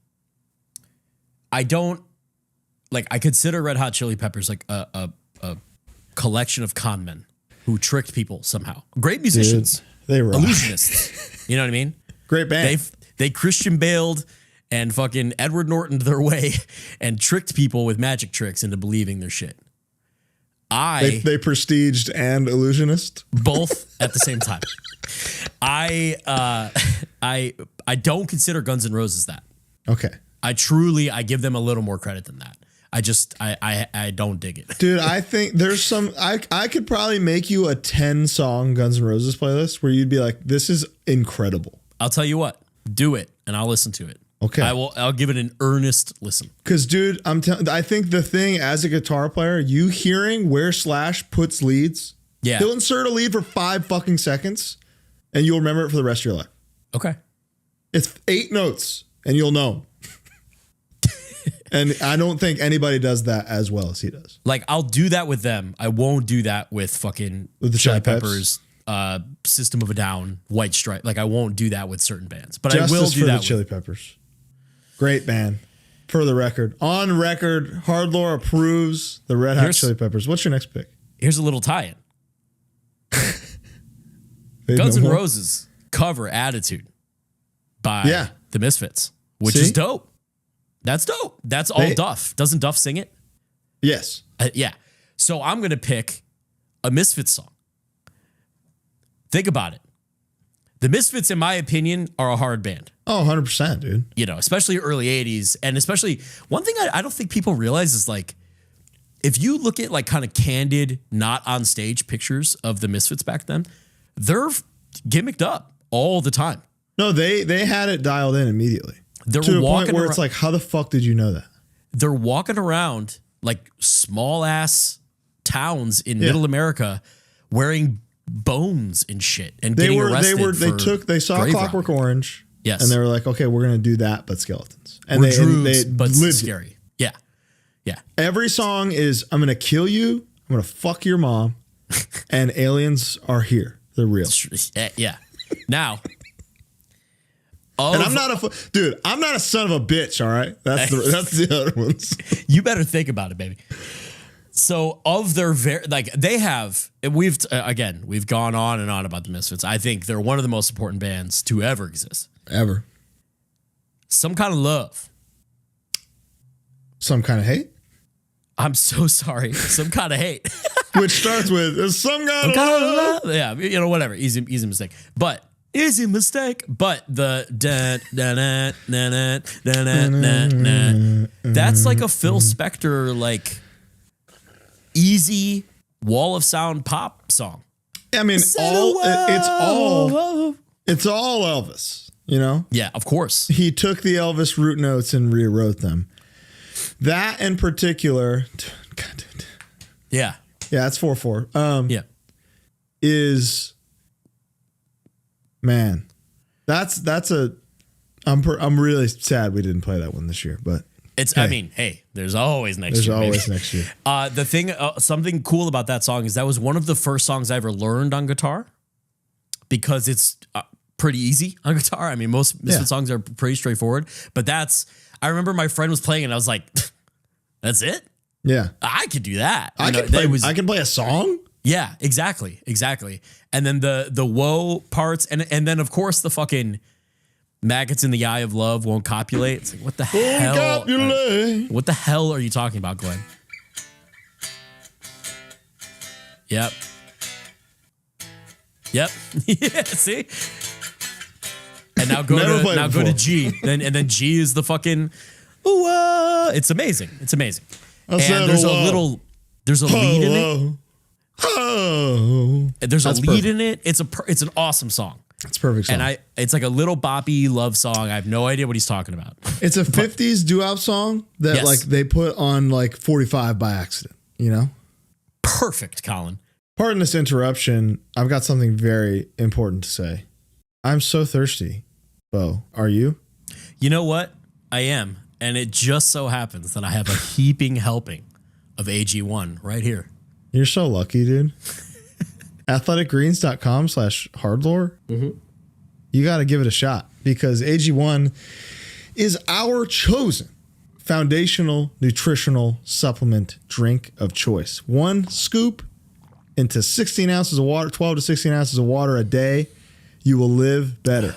I consider Red Hot Chili Peppers like a collection of con men who tricked people somehow. Great musicians. Dude, they rock. Illusionists. You know what I mean? Great band. They Christian Baled and fucking Edward Nortoned their way and tricked people with magic tricks into believing their shit. They prestiged and illusionist both at the same time. I don't consider Guns N' Roses that. Okay. I give them a little more credit than that. I don't dig it. Dude, I think there's some I could probably make you a 10-song Guns N' Roses playlist where you'd be like, this is incredible. I'll tell you what, do it and I'll listen to it. Okay. I'll give it an earnest listen. Because, dude, I think the thing as a guitar player, you hearing where Slash puts leads, he'll insert a lead for 5 fucking seconds and you'll remember it for the rest of your life. Okay. It's 8 notes and you'll know. And I don't think anybody does that as well as he does. Like, I'll do that with them. I won't do that with fucking with the Chili Peppers, System of a Down, White Stripe. Like, I won't do that with certain bands. But Justice I will do for that the Chili Peppers. Great band. For the record. On record, HardLore approves the Red Hot Chili Peppers. What's your next pick? Here's a little tie-in. Guns N' Roses cover Attitude by the Misfits, which is dope. That's dope. That's all Duff. Doesn't Duff sing it? Yes. Yeah. So I'm going to pick a Misfits song. Think about it. The Misfits, in my opinion, are a hard band. Oh, 100%, dude. You know, especially early 80s. And especially, one thing I don't think people realize is like, if you look at like kind of candid, not on stage pictures of the Misfits back then, they're gimmicked up all the time. No, they had it dialed in immediately. They're to the point walking where around, it's like, how the fuck did you know that? They're walking around like small ass towns in middle America wearing bones and shit and getting arrested. They saw Clockwork Orange. Yes. And they were like, okay, we're going to do that, but skeletons. And they but lived scary. Yeah. Yeah. Every song is, I'm going to kill you. I'm going to fuck your mom. And aliens are here. They're real. Yeah. Now. And I'm not I'm not a son of a bitch. All right. That's the other ones. You better think about it, baby. So of their we've gone on and on about the Misfits. I think they're one of the most important bands to ever exist. Ever. Some Kind of Love. Some Kind of Hate? I'm so sorry. Some Kind of Hate. Which starts with some kind of love. Yeah, you know, whatever. Easy mistake. But easy mistake. But the that's like a Phil Spector like easy wall of sound pop song. I mean, it's all Elvis, you know? Yeah, of course. He took the Elvis root notes and rewrote them. That in particular, yeah, it's 4/4. Is man, I'm really sad we didn't play that one this year, but it's. Hey. I mean, hey, there's always next year. There's always next year. The thing, something cool about that song is that was one of the first songs I ever learned on guitar because it's pretty easy on guitar. I mean, most Misfit songs are pretty straightforward, but I remember my friend was playing and I was like, that's it? Yeah. I could do that. I can play a song? Yeah, exactly. And then the woe parts and then of course the fucking maggots in the eye of love won't copulate. It's like, what the hell? What the hell are you talking about, Glenn? Yep. Yeah, see? And now go to G. And then G is the fucking it's amazing. It's amazing. And there's a lead in it. There's a lead in it. It's an awesome song. It's a perfect song. And it's like a little boppy love song. I have no idea what he's talking about. It's a 50s doo-wop song that like they put on like 45 by accident, you know? Perfect, Colin. Pardon this interruption. I've got something very important to say. I'm so thirsty. Bo, are you? You know what? I am. And it just so happens that I have a heaping helping of AG1 right here. You're so lucky, dude. athleticgreens.com/hardlore. Mm-hmm. You got to give it a shot because AG1 is our chosen foundational nutritional supplement drink of choice. One scoop into 16 ounces of water, 12 to 16 ounces of water a day. You will live better.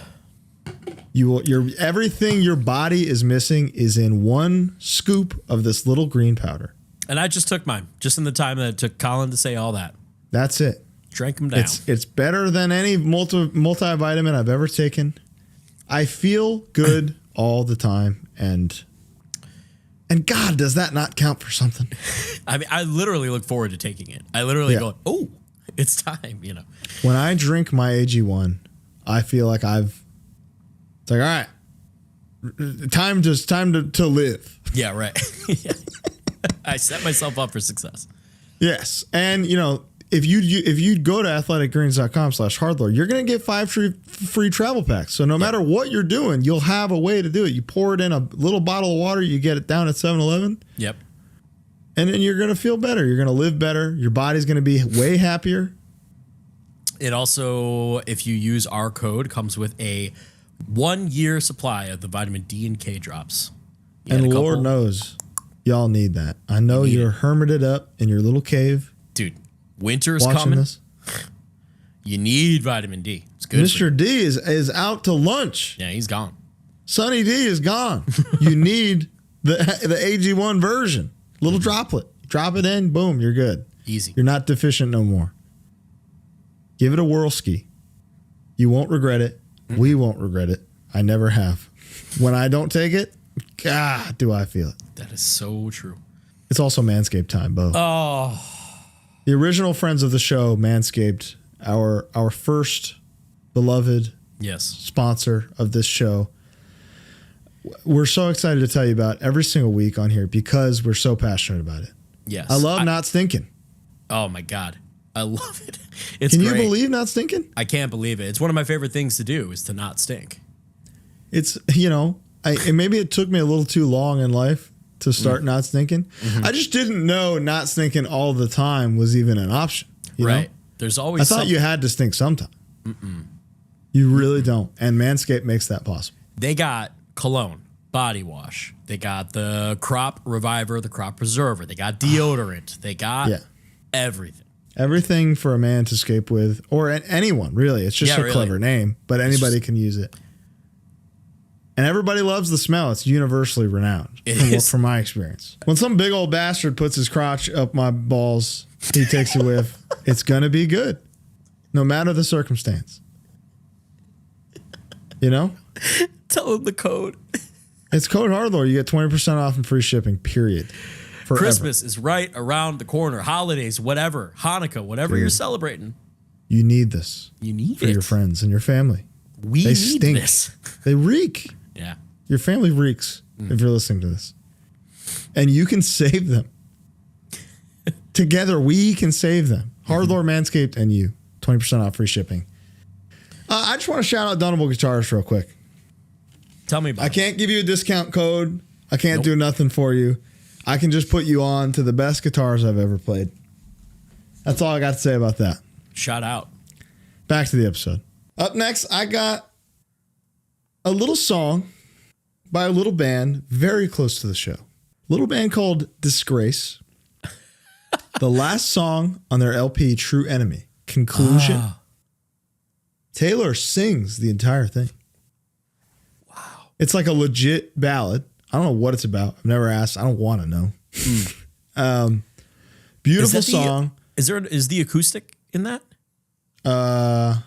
Everything your body is missing is in one scoop of this little green powder. And I just took mine, just in the time that it took Colin to say all that. That's it. Drank them down. It's better than any multivitamin I've ever taken. I feel good all the time, and God, does that not count for something? I mean, I literally look forward to taking it. I literally go, oh, it's time, you know. When I drink my AG1, I feel like it's like, all right, time to live. Yeah, right. I set myself up for success. Yes. And, you know, if you go to athleticgreens.com/hardlore, you're going to get 5 free travel packs. So no matter what you're doing, you'll have a way to do it. You pour it in a little bottle of water, you get it down at 7-Eleven. Yep. And then you're going to feel better. You're going to live better. Your body's going to be way happier. It also, if you use our code, comes with a 1 year supply of the vitamin D and K drops. And Lord knows y'all need that. I know you're hermited up in your little cave. Dude, winter's coming. This. You need vitamin D. It's good. Mr. D is out to lunch. Yeah, he's gone. Sunny D is gone. You need the AG1 version. Little droplet. Drop it in, boom, you're good. Easy. You're not deficient no more. Give it a whirlski. You won't regret it. Mm-hmm. We won't regret it. I never have. When I don't take it, God, do I feel it. That is so true. It's also Manscaped time, Bo. Oh. The original friends of the show, Manscaped, our first beloved sponsor of this show. We're so excited to tell you about every single week on here because we're so passionate about it. Yes. I love not stinking. Oh my God. I love it. It's Can great. you believe not stinking? I can't believe it. It's one of my favorite things to do is to not stink. It's, maybe it took me a little too long in life to start not stinking. Mm-hmm. I just didn't know not stinking all the time was even an option. You know? There's always I thought you had to stink sometime. Mm-mm. You really don't. And Manscaped makes that possible. They got cologne, body wash. They got the crop reviver, the crop preserver. They got deodorant. They got everything. Everything for a man to escape with, or anyone, really. It's just a clever name, but anybody can use it. And everybody loves the smell. It's universally renowned from my experience. When some big old bastard puts his crotch up my balls, he takes a whiff. It's going to be good, no matter the circumstance. You know? Tell him the code. It's code HardLore. You get 20% off and free shipping, period. Forever. Christmas is right around the corner. Holidays, whatever. Hanukkah, whatever you're celebrating. You need this. You need for your friends and your family. They need stink. This. They reek. Yeah. Your family reeks if you're listening to this. And you can save them. Together, we can save them. HardLore, Manscaped, and you. 20% off free shipping. I just want to shout out Dunable Guitars real quick. Tell me about it. I can't give you a discount code. I can't do nothing for you. I can just put you on to the best guitars I've ever played. That's all I got to say about that. Shout out. Back to the episode. Up next, I got a little song by a little band very close to the show. Little band called Disgrace. The last song on their LP, True Enemy. Conclusion. Taylor sings the entire thing. Wow. It's like a legit ballad. I don't know what it's about. I've never asked. I don't want to know. Beautiful song. Is the acoustic in that? No,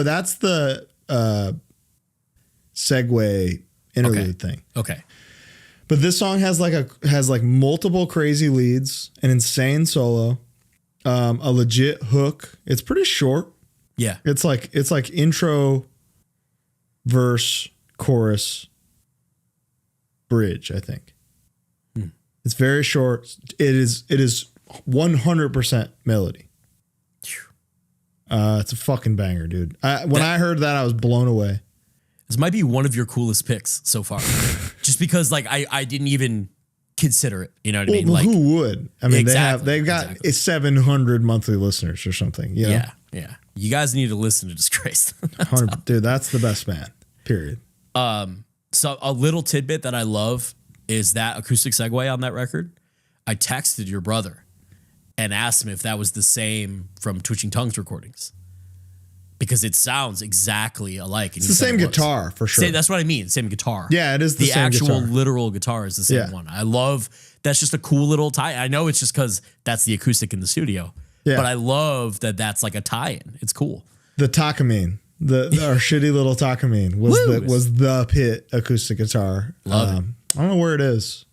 that's the segue interlude thing. Okay. But this song has like multiple crazy leads, an insane solo, a legit hook. It's pretty short. Yeah. It's like intro, verse, chorus, bridge, I think. It's very short. It is 100% melody. It's a fucking banger, dude. When I heard that, I was blown away. This might be one of your coolest picks so far. Just because like I didn't even consider it. You know what I mean? Well, like, who would? I mean, they've got 700 monthly listeners or something. You know? Yeah. You guys need to listen to Disgrace. Dude, that's the best band. Period. So a little tidbit that I love is that acoustic segue on that record. I texted your brother and asked him if that was the same from Twitching Tongues recordings. Because it sounds exactly alike. And it's the same guitar, for sure. That's what I mean. Same guitar. Yeah, it is the same actual guitar. literal guitar is the same one. I love, that's just a cool little tie. I know it's just because that's the acoustic in the studio. Yeah. But I love that that's like a tie-in. It's cool. The Takamine, our shitty little Takamine was the pit acoustic guitar. Love it. I don't know where it is.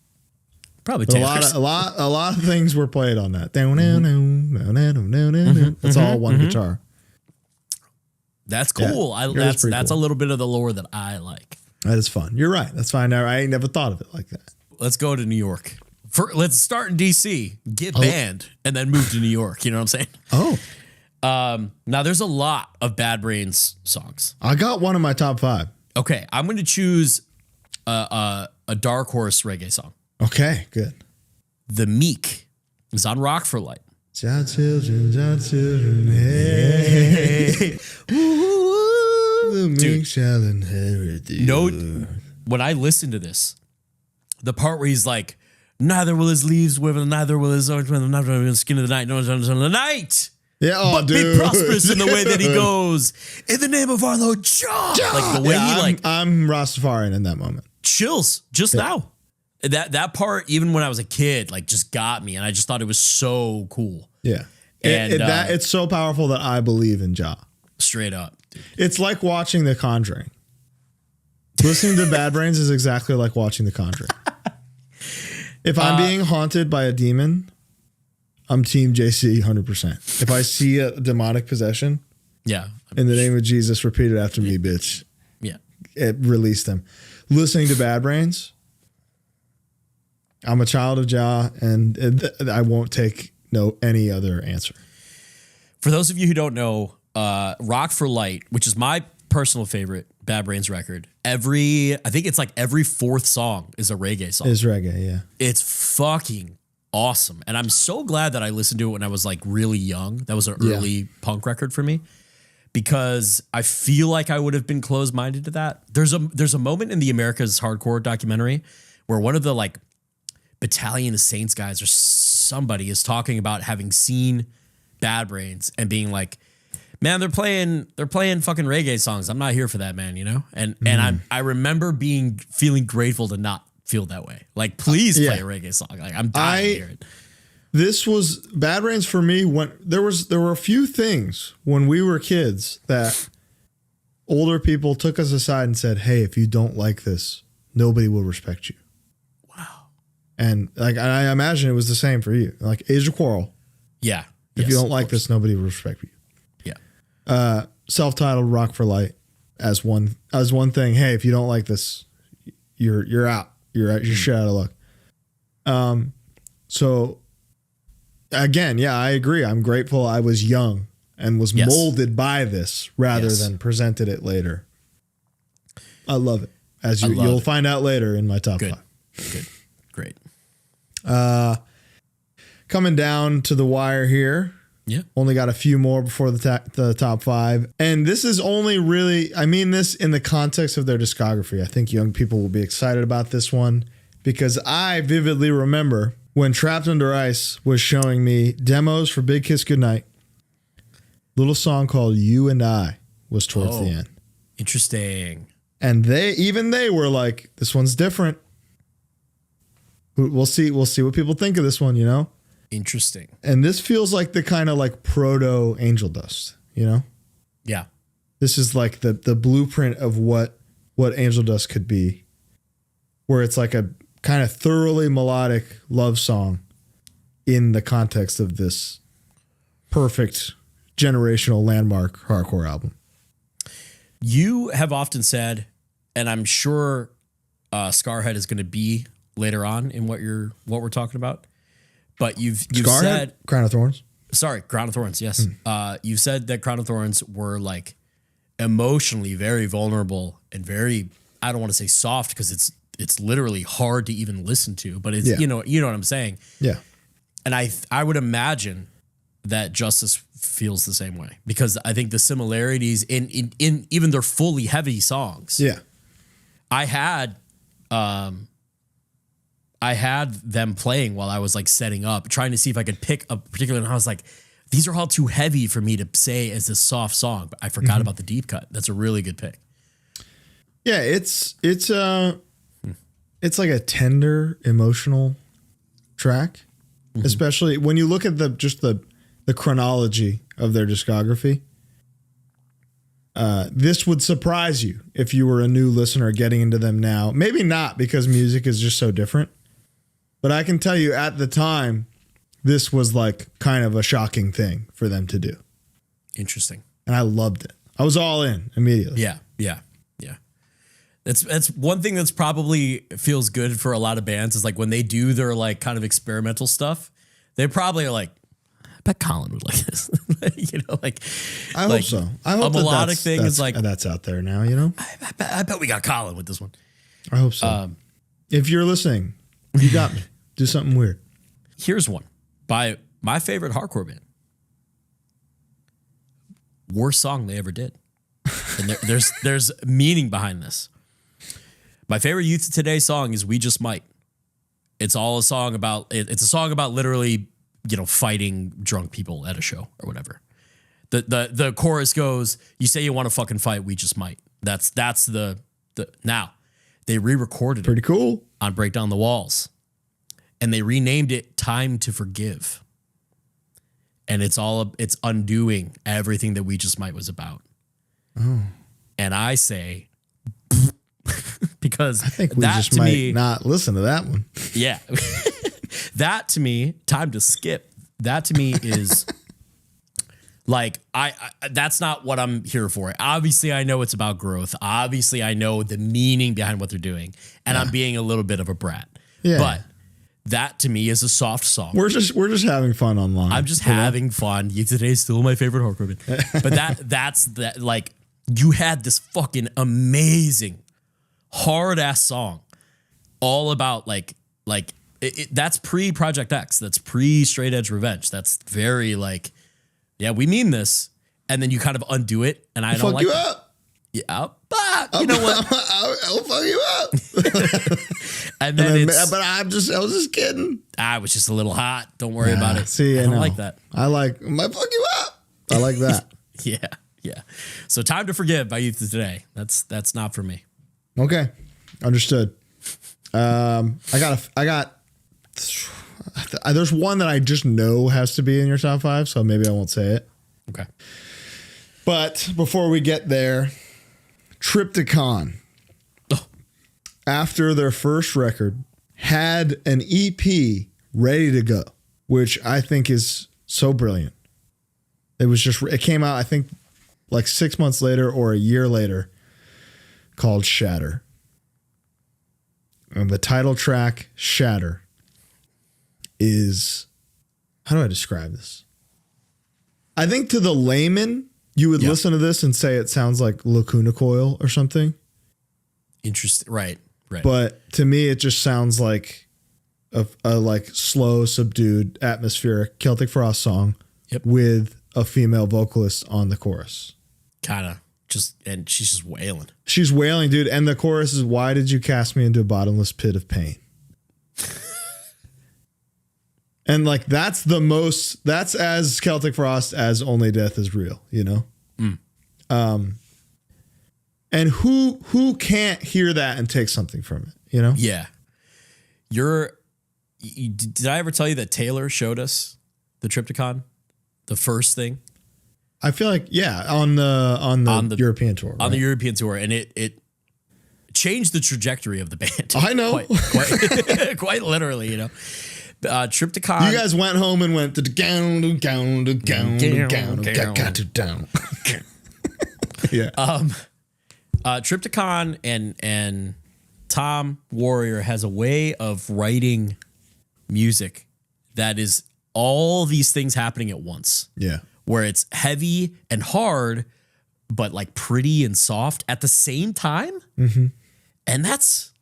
Probably a lot of things were played on that. It's all one guitar. That's cool. Yeah, that's a little bit of the lore that I like. That is fun. You're right. That's fine. I ain't never thought of it like that. Let's go to New York. Let's start in DC, get banned, and then move to New York. You know what I'm saying? Now there's a lot of Bad Brains songs. I got one in my top 5. Okay, I'm going to choose a dark horse reggae song. Okay, good. The Meek is on Rock for Light. Jah children, hey. the meek shall inherit the No, when I listen to this, the part where he's like, neither will his leaves wither, neither will his orange wither, neither will his skin of the night, no one's on the night. Yeah, but be prosperous in the way that he goes. In the name of our Lord Jah. Like the way I'm Rastafarian in that moment. Chills just now. That part, even when I was a kid, like just got me, and I just thought it was so cool. Yeah, and it's so powerful that I believe in Jah. Straight up, dude. It's like watching The Conjuring. Listening to Bad Brains is exactly like watching The Conjuring. If I'm being haunted by a demon, I'm Team JC 100%. If I see a demonic possession, in the name of Jesus, repeat it after me, bitch. Yeah, release them. Listening to Bad Brains, I'm a child of Jah, and I won't take any other answer. For those of you who don't know, Rock for Light, which is my personal favorite Bad Brains record, I think it's like every fourth song is a reggae song. Is reggae, yeah. It's fucking awesome. And I'm so glad that I listened to it when I was like really young. That was an early punk record for me, because I feel like I would have been closed-minded to that. There's a moment in the America's Hardcore documentary where one of the like Battalion of Saints guys or somebody is talking about having seen Bad Brains and being like, man, they're playing fucking reggae songs. I'm not here for that, man, you know? And I remember feeling grateful to not feel that way. Like, please play a reggae song. Like, I'm dying to hear it. This was Bad Brains for me when there were a few things when we were kids that older people took us aside and said, hey, if you don't like this, nobody will respect you. Wow. And like, I imagine it was the same for you. Like Age of Quarrel. Yeah. If you don't like this, nobody will respect you. Yeah. Self-titled Rock for Light as one thing. Hey, if you don't like this, you're out. You're shit out of luck. So again, yeah, I agree. I'm grateful I was young and was molded by this rather than presented it later. I love it. As you'll find out later in my top 5. Good. Great. Coming down to the wire here. Yeah. Only got a few more before the top 5. And this is only really, I mean this in the context of their discography. I think young people will be excited about this one because I vividly remember when Trapped Under Ice was showing me demos for Big Kiss Goodnight. Little song called You and I was towards the end. Interesting. And they were like, this one's different. We'll see what people think of this one, you know? Interesting. And this feels like the kind of like proto Angel Dust, you know? Yeah. This is like the blueprint of what Angel Dust could be, where it's like a kind of thoroughly melodic love song in the context of this perfect generational landmark hardcore album. You have often said, and I'm sure Scarhead is going to be later on in what we're talking about, but you've Scarhead? said Crown of Thorns. Sorry, Crown of Thorns. Yes, you said that Crown of Thorns were like emotionally very vulnerable and very, I don't want to say soft because it's literally hard to even listen to, but it's you know what I'm saying. Yeah, and I would imagine that Justice feels the same way because I think the similarities in even their fully heavy songs. Yeah, I had them playing while I was like setting up, trying to see if I could pick a particular, and I was like, these are all too heavy for me to say as a soft song, but I forgot about the deep cut. That's a really good pick. Yeah, it's like a tender, emotional track, especially when you look at the chronology of their discography. This would surprise you if you were a new listener getting into them now. Maybe not because music is just so different. But I can tell you at the time, this was like kind of a shocking thing for them to do. Interesting. And I loved it. I was all in immediately. Yeah. That's one thing that's probably feels good for a lot of bands is like when they do their like kind of experimental stuff, they probably are like, I bet Colin would like this. You know, like I hope so. I hope a melodic thing is like that's out there now, you know? I bet we got Colin with this one. I hope so. If you're listening, you got me. Do something weird. Here's one by my favorite hardcore band. Worst song they ever did. And there's meaning behind this. My favorite Youth of Today song is "We Just Might." It's all a song about. It's a song about literally, fighting drunk people at a show or whatever. The chorus goes, "You say you want to fucking fight, we just might." That's the now. They re-recorded Pretty cool. on Break Down the Walls, and they renamed it "Time to Forgive." And it's undoing everything that "We Just Might" was about. Oh. And I say, because I think we just might not listen to that one. Yeah. That to me, "Time to Skip," that to me is like, I that's not what I'm here for. Obviously, I know it's about growth. Obviously, I know the meaning behind what they're doing, and I'm being a little bit of a brat. Yeah. But that to me is a soft song. We're just having fun online. I'm just having fun. Youth Today is still my favorite hardcore band. But that's like, you had this fucking amazing hard ass song all about like that's pre Project X. That's pre Straight Edge Revenge. That's very like, yeah, we mean this. And then you kind of undo it, and I don't like you up. Yeah, but you know what? I'll fuck you up. and then but I was just kidding. I was just a little hot. Don't worry about it. See, I don't like that. I like my fuck you up. I like that. Yeah. So "Time to Forgive" by Youth of Today. That's not for me. Okay, understood. There's one that I just know has to be in your top 5, so maybe I won't say it. Okay. But before we get there, Trypticon, after their first record, had an EP ready to go, which I think is so brilliant. It came out, I think, like 6 months later or a year later, called Shatter. And the title track, Shatter, is, how do I describe this? I think to the layman, you would listen to this and say it sounds like Lacuna Coil or something. Interesting. Right. But to me, it just sounds like a like slow, subdued, atmospheric Celtic Frost song with a female vocalist on the chorus. Kind of. And she's just wailing. She's wailing, dude. And the chorus is, "Why did you cast me into a bottomless pit of pain?" And like, that's as Celtic Frost as "Only Death Is Real," And who can't hear that and take something from it, Yeah. Did I ever tell you that Taylor showed us the Trypticon? The first thing? I feel like, on the European tour. On the European tour, and it changed the trajectory of the band. I know. Quite literally, Trypticon. You guys went home and went down. Yeah. Trypticon and Tom Warrior has a way of writing music that is all these things happening at once. Yeah. Where it's heavy and hard, but like pretty and soft at the same time. Mm-hmm. And that's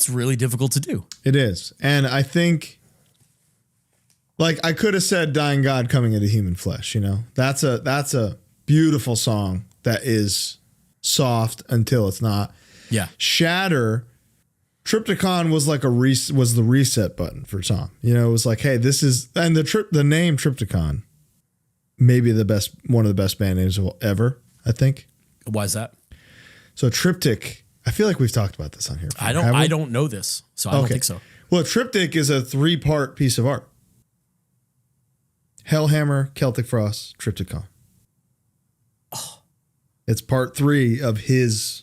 really difficult to do. It is. And I think, like, I could have said "Dying God Coming into Human Flesh," That's a beautiful song that is soft until it's not. Yeah. Shatter, Trypticon was like was the reset button for Tom. It was like, hey, this is, and the name Trypticon, maybe one of the best band names ever, I think. Why is that? So Triptych, I feel like we've talked about this on here before. I don't know this, so I don't think so. Well, Triptych is a 3-part piece of art. Hellhammer, Celtic Frost, Trypticon. Oh. It's part 3 of his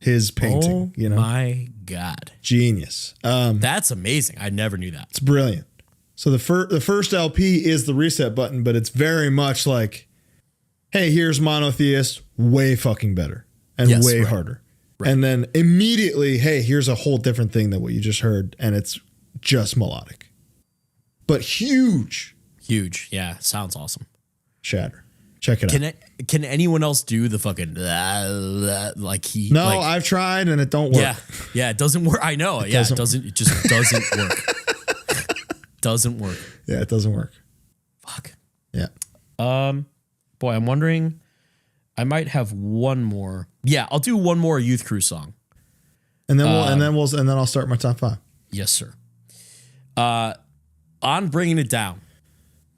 painting. Oh my God. Genius. That's amazing. I never knew that. It's brilliant. So the first LP is the reset button, but it's very much like, hey, here's Monotheist, way fucking better and way harder. Right. And then immediately, hey, here's a whole different thing than what you just heard, and it's just melodic. But huge. Huge. Yeah, sounds awesome. Shatter. Check it out. Can anyone else do the fucking like he? No, I've tried and it don't work. Yeah, it doesn't work. I know. It just doesn't work. Doesn't work. Yeah, it doesn't work. Fuck. Yeah. Boy, I'm wondering. I might have one more. Yeah, I'll do one more Youth Crew song. And then I'll start my top 5. Yes, sir. On Bringing It Down.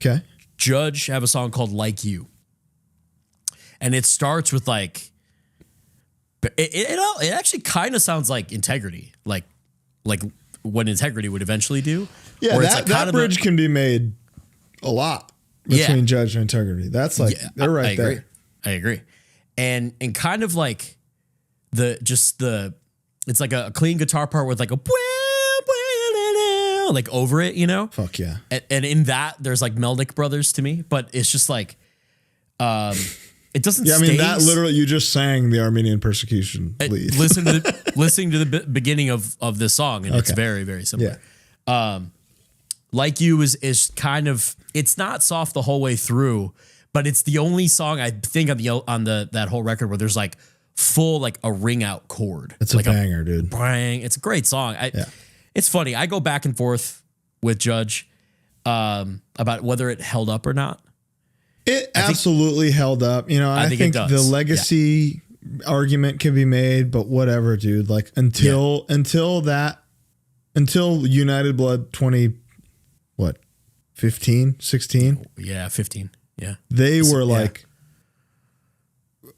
Okay. Judge have a song called Like You. And it starts with like, it actually kind of sounds like Integrity. Like what Integrity would eventually do. Yeah, that bridge can be made a lot between Judge and Integrity. That's like, they're right there. I agree. And kind of like it's like a clean guitar part with like a like over it, you know? Fuck yeah. And in that, there's like Melnick Brothers to me, but it's just like, it doesn't. Yeah, I mean that literally you just sang the Armenian persecution lead. listening to the beginning of this song, and it's very, very similar. Yeah. Like You is kind of, it's not soft the whole way through, but it's the only song I think on that whole record where there's like full like a ring out chord. It's like a banger, dude. Bang. It's a great song. It's funny. I go back and forth with Judge about whether it held up or not. It absolutely held up. You know, I think the legacy argument can be made, but whatever, dude. Like until United Blood 15, 16? Yeah, 15. Yeah. They were like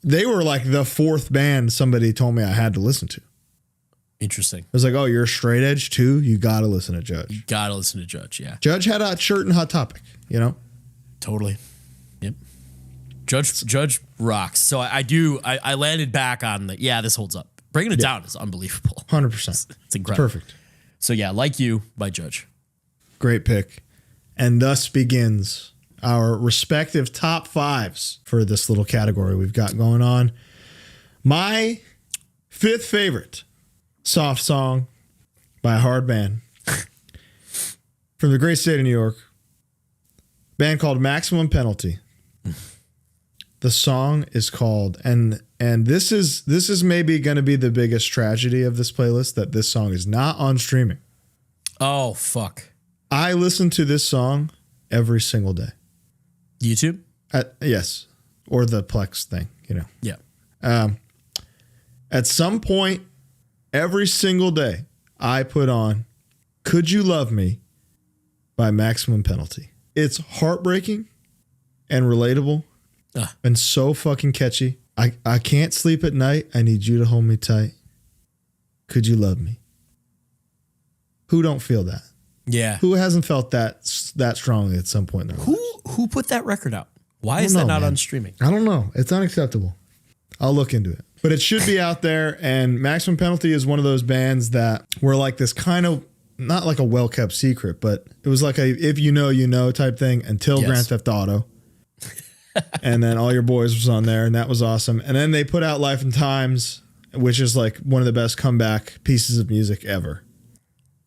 the fourth band somebody told me I had to listen to. Interesting. It was like, oh, you're a straight edge too? You got to listen to Judge. You got to listen to Judge, yeah. Judge had a shirt and Hot Topic, you know? Totally. Yep. Judge rocks. So I landed back on this holds up. Bringing It Down is unbelievable. 100%. It's incredible. It's perfect. So yeah, Like You by Judge. Great pick. And thus begins our respective top 5s for this little category we've got going on. My 5th favorite soft song by a hard band from the great state of New York, band called Maximum Penalty. The song is called, and this is maybe going to be the biggest tragedy of this playlist, that this song is not on streaming. Oh, fuck. I listen to this song every single day. YouTube? Yes. Or the Plex thing, you know. Yeah. At some point, every single day, I put on Could You Love Me by Maximum Penalty. It's heartbreaking and relatable and so fucking catchy. I can't sleep at night. I need you to hold me tight. Could you love me? Who don't feel that? Yeah. Who hasn't felt that strongly at some point in their lives? Who put that record out? Why is that not on streaming? I don't know. It's unacceptable. I'll look into it. But it should be out there. And Maximum Penalty is one of those bands that were like this kind of, not like a well-kept secret, but it was like a if you know, you know type thing until Grand Theft Auto. And then All Your Boys was on there, and that was awesome. And then they put out Life and Times, which is like one of the best comeback pieces of music ever.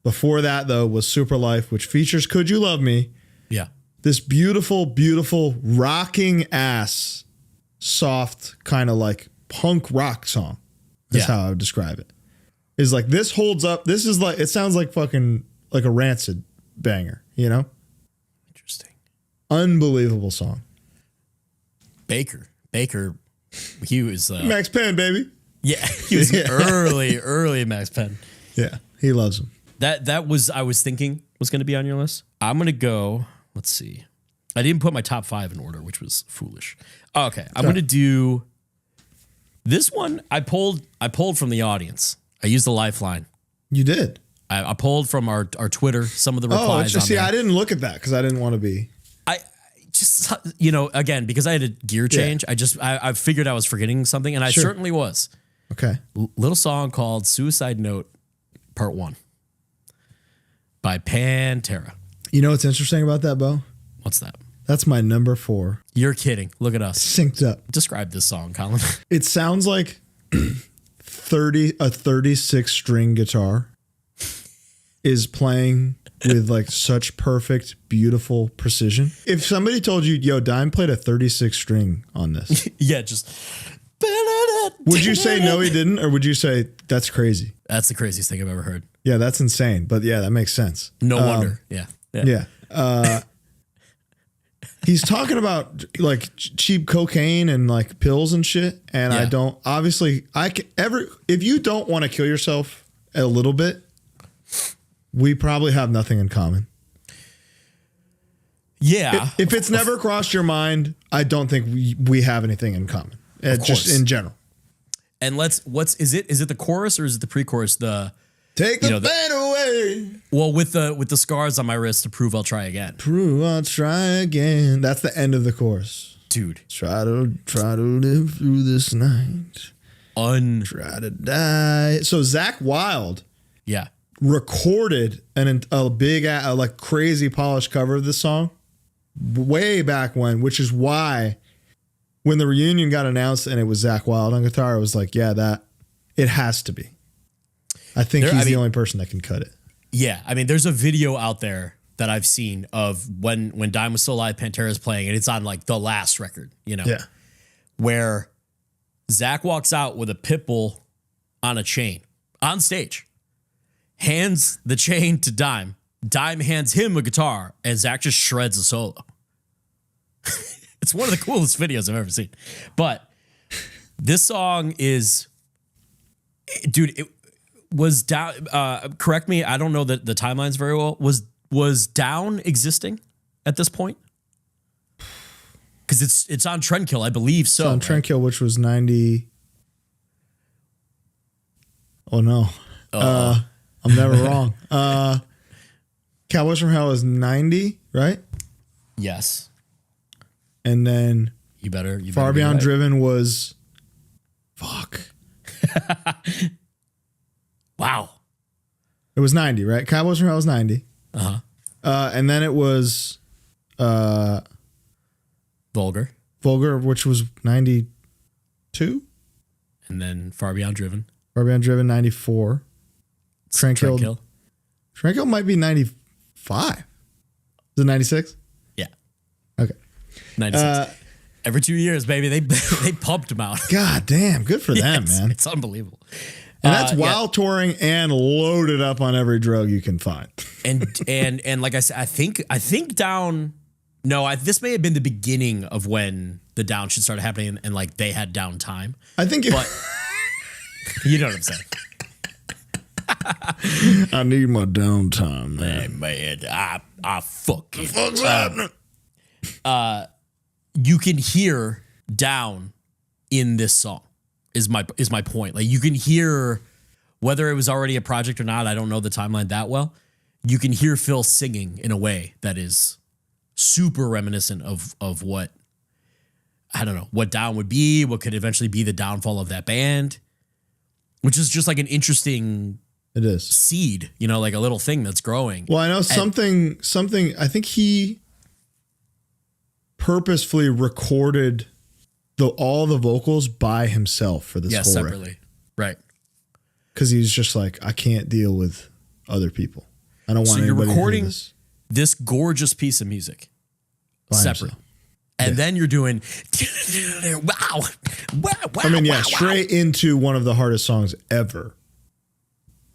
Before that, though, was Super Life, which features Could You Love Me? Yeah. This beautiful, beautiful, rocking ass, soft, kind of like punk rock song. Is how I would describe it. Is like, this holds up. This is like, it sounds like fucking like a Rancid banger, you know? Interesting. Unbelievable song. Baker, he was Max Penn, baby. Yeah, he was early Max Penn. Yeah, he loves him. That was, I was thinking was going to be on your list. I'm going to go, let's see. I didn't put my top 5 in order, which was foolish. Okay, I'm going to do this one. I pulled from the audience. I used the lifeline. You did. I pulled from our Twitter some of the replies. I didn't look at that because I didn't want to be. Just, you know, again, because I had a gear change, I figured I was forgetting something, and I certainly was. Okay. Little song called Suicide Note Part 1 by Pantera. You know what's interesting about that, Bo? What's that? That's my number 4. You're kidding. Look at us. Synced up. Describe this song, Colin. It sounds like a 36 string guitar is playing with like such perfect, beautiful precision. If somebody told you, yo, Dime played a 36 string on this. Yeah, just. Would you say no, he didn't? Or would you say that's crazy? That's the craziest thing I've ever heard. Yeah, that's insane. But yeah, that makes sense. No wonder. Yeah. He's talking about like cheap cocaine and like pills and shit. And I don't, obviously, if you don't want to kill yourself a little bit, we probably have nothing in common. Yeah. If it's never crossed your mind, I don't think we have anything in common. Just in general. And is it the chorus or is it the pre-chorus? Take the pain away. Well, with the scars on my wrist to prove I'll try again. Prove I'll try again. That's the end of the chorus. Dude. Try to live through this night. Try to die. So Zakk Wylde recorded a big like crazy polished cover of this song way back when, which is why when the reunion got announced and it was Zakk Wylde on guitar, I was like, yeah, that it has to be. I think he's the only person that can cut it. Yeah. I mean, there's a video out there that I've seen of when Dime was still alive, Pantera's playing, and it's on like the last record, where Zakk walks out with a pit bull on a chain on stage, hands the chain to Dime. Dime hands him a guitar, and Zakk just shreds a solo. It's one of the coolest videos I've ever seen. But this song is, dude, it was Down. Correct me, I don't know the timelines very well. Was Down existing at this point? Because it's on Trendkill, I believe so. It's on Trendkill, which was 90. Oh no, I'm never wrong. Cowboys from Hell is 90, right? Yes. And then you better Far Beyond Driven was fuck. Wow. It was 90, right? Cowboys from Hell was 90. Uh-huh. And then it was Vulgar, which was 92. And then Far Beyond Driven, 94. Trendkill might be 95. Is it 96? Yeah. Okay. 96. Every 2 years, baby, they pumped them out. God damn, good for them, man. It's unbelievable. And that's while touring and loaded up on every drug you can find. And like I said, I think Down. No, this may have been the beginning of when the Down should start happening, and like they had downtime. I think, but you know what I'm saying. I need my downtime, man. Man, I fucking. You can hear Down in this song. Is my point. Like you can hear, whether it was already a project or not, I don't know the timeline that well. You can hear Phil singing in a way that is super reminiscent of what, I don't know, what Down would be, what could eventually be the downfall of that band, which is just like an interesting seed, like a little thing that's growing. Well, I know something, I think he purposefully recorded all the vocals by himself for this whole separately. Record. Right. Because he's just like, I can't deal with other people. I don't want anybody to hear recording this gorgeous piece of music separate. And then you're doing wow. I mean, straight into one of the hardest songs ever.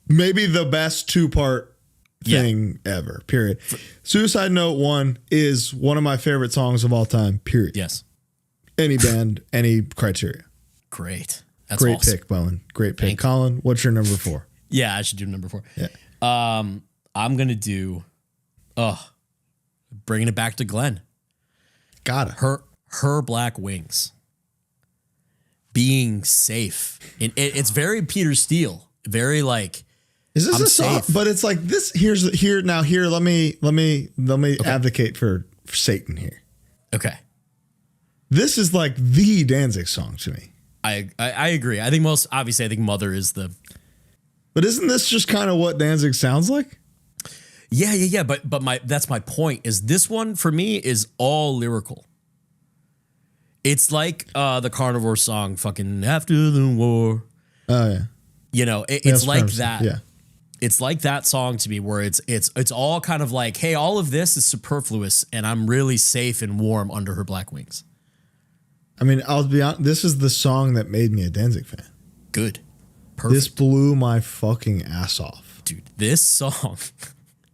Maybe the best 2-part thing ever, period. Suicide Note 1 is one of my favorite songs of all time, period. Yes. Any band, any criteria. Great. That's great awesome. pick, Bowen. Great pick. Colin, what's your number 4? Yeah, I should do number 4. Yeah. I'm going to do, bringing it back to Glenn. Got it. Her Black Wings. Being safe. It's very Peter Steele. Very like, is this a song? But it's like this. Let me advocate for Satan here. Okay. This is like the Danzig song to me. I agree. I think Mother is the. But isn't this just kind of what Danzig sounds like? Yeah. But that's my point. Is this one for me is all lyrical. It's like the Carnivore song, fucking After the War. Oh yeah. It's like that. Yeah. It's like that song to me, where it's all kind of like, hey, all of this is superfluous, and I'm really safe and warm under her black wings. I mean, I'll be honest, this is the song that made me a Danzig fan. Good. Perfect. This blew my fucking ass off. Dude, this song,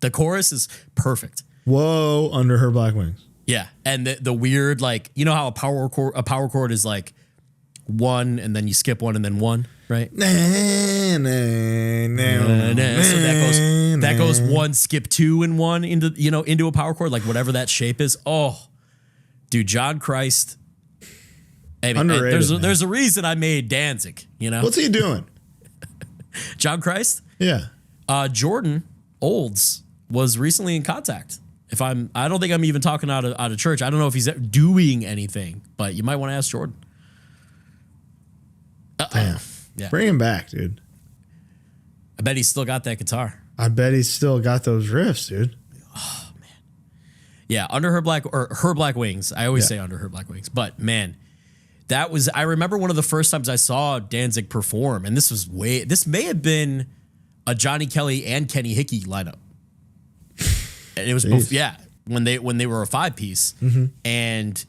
the chorus is perfect. Whoa, under her black wings. Yeah, and the weird, like, you know how a power chord is like one and then you skip one and then one, right? So that goes one, skip two and one into a power chord, like whatever that shape is. Oh, dude, John Christ. Hey, man, Underrated, there's a reason I made Danzig, you know? What's he doing? John Christ? Yeah. Jordan Olds was recently in contact. I don't think I'm even talking out of church. I don't know if he's doing anything, but you might want to ask Jordan. Damn. Yeah. Bring him back, dude. I bet he's still got that guitar. I bet he's still got those riffs, dude. Oh, man. Yeah, Under Her Black Wings. I always say Under Her Black Wings. But, man, I remember one of the first times I saw Danzig perform, and this may have been a Johnny Kelly and Kenny Hickey lineup. And it was when they were a 5-piece, and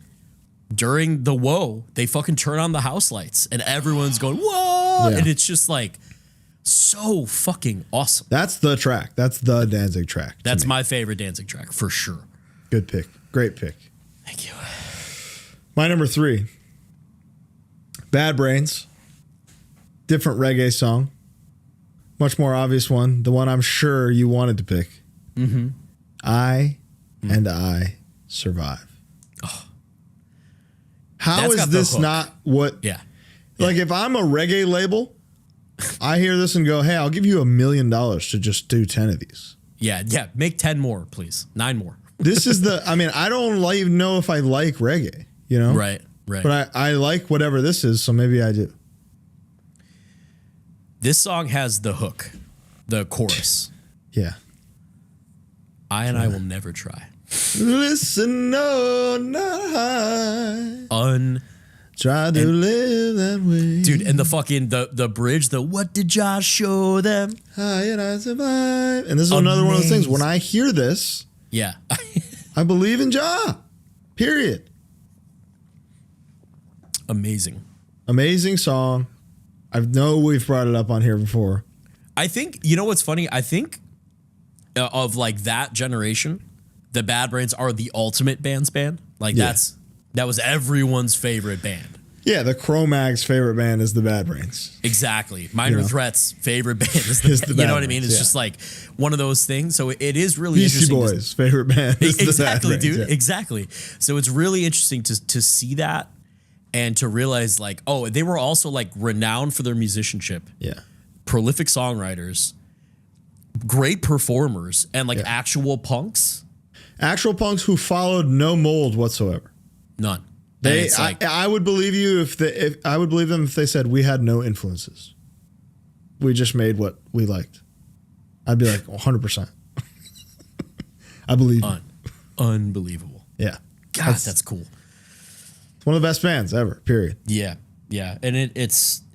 during the whoa, they fucking turn on the house lights and everyone's going whoa, and it's just like so fucking awesome. That's the track. That's the Danzig track. That's my favorite Danzig track for sure. Good pick. Great pick. Thank you. My number 3, Bad Brains. Different reggae song. Much more obvious one. The one I'm sure you wanted to pick. I Survive. Oh. How is this not what? Yeah. Like if I'm a reggae label, I hear this and go, hey, I'll give you $1 million to just do 10 of these. Yeah. Make 10 more, please. 9 more. This is I don't even know if I like reggae, you know? Right. But I like whatever this is, so maybe I do. This song has the hook, the chorus. Yeah. I will never try. Listen, no, not high. Try to live that way. Dude, and the fucking, the bridge, what did Josh show them? High and I survive. And this is another one of those things. When I hear this, yeah, I believe in Jah. Period. Amazing song. I know we've brought it up on here before. I think, you know what's funny? I think of like that generation, the Bad Brains are the ultimate band. Like that was everyone's favorite band. Yeah, the Cromag's favorite band is the Bad Brains. Exactly. Minor Threat's favorite band is the Bad, you know what I mean? It's just like one of those things. So it is really Beastie interesting. Boys' favorite band is the Bad Brains, dude. Yeah. Exactly. So it's really interesting to see that and to realize like, oh, they were also like renowned for their musicianship. Yeah. Prolific songwriters, great performers, and like actual punks. Actual punks who followed no mold whatsoever. None. I would believe you I would believe them if they said we had no influences. We just made what we liked. I'd be like 100%. I believe you. Unbelievable. Yeah. God, that's cool. It's one of the best bands ever, period. Yeah. And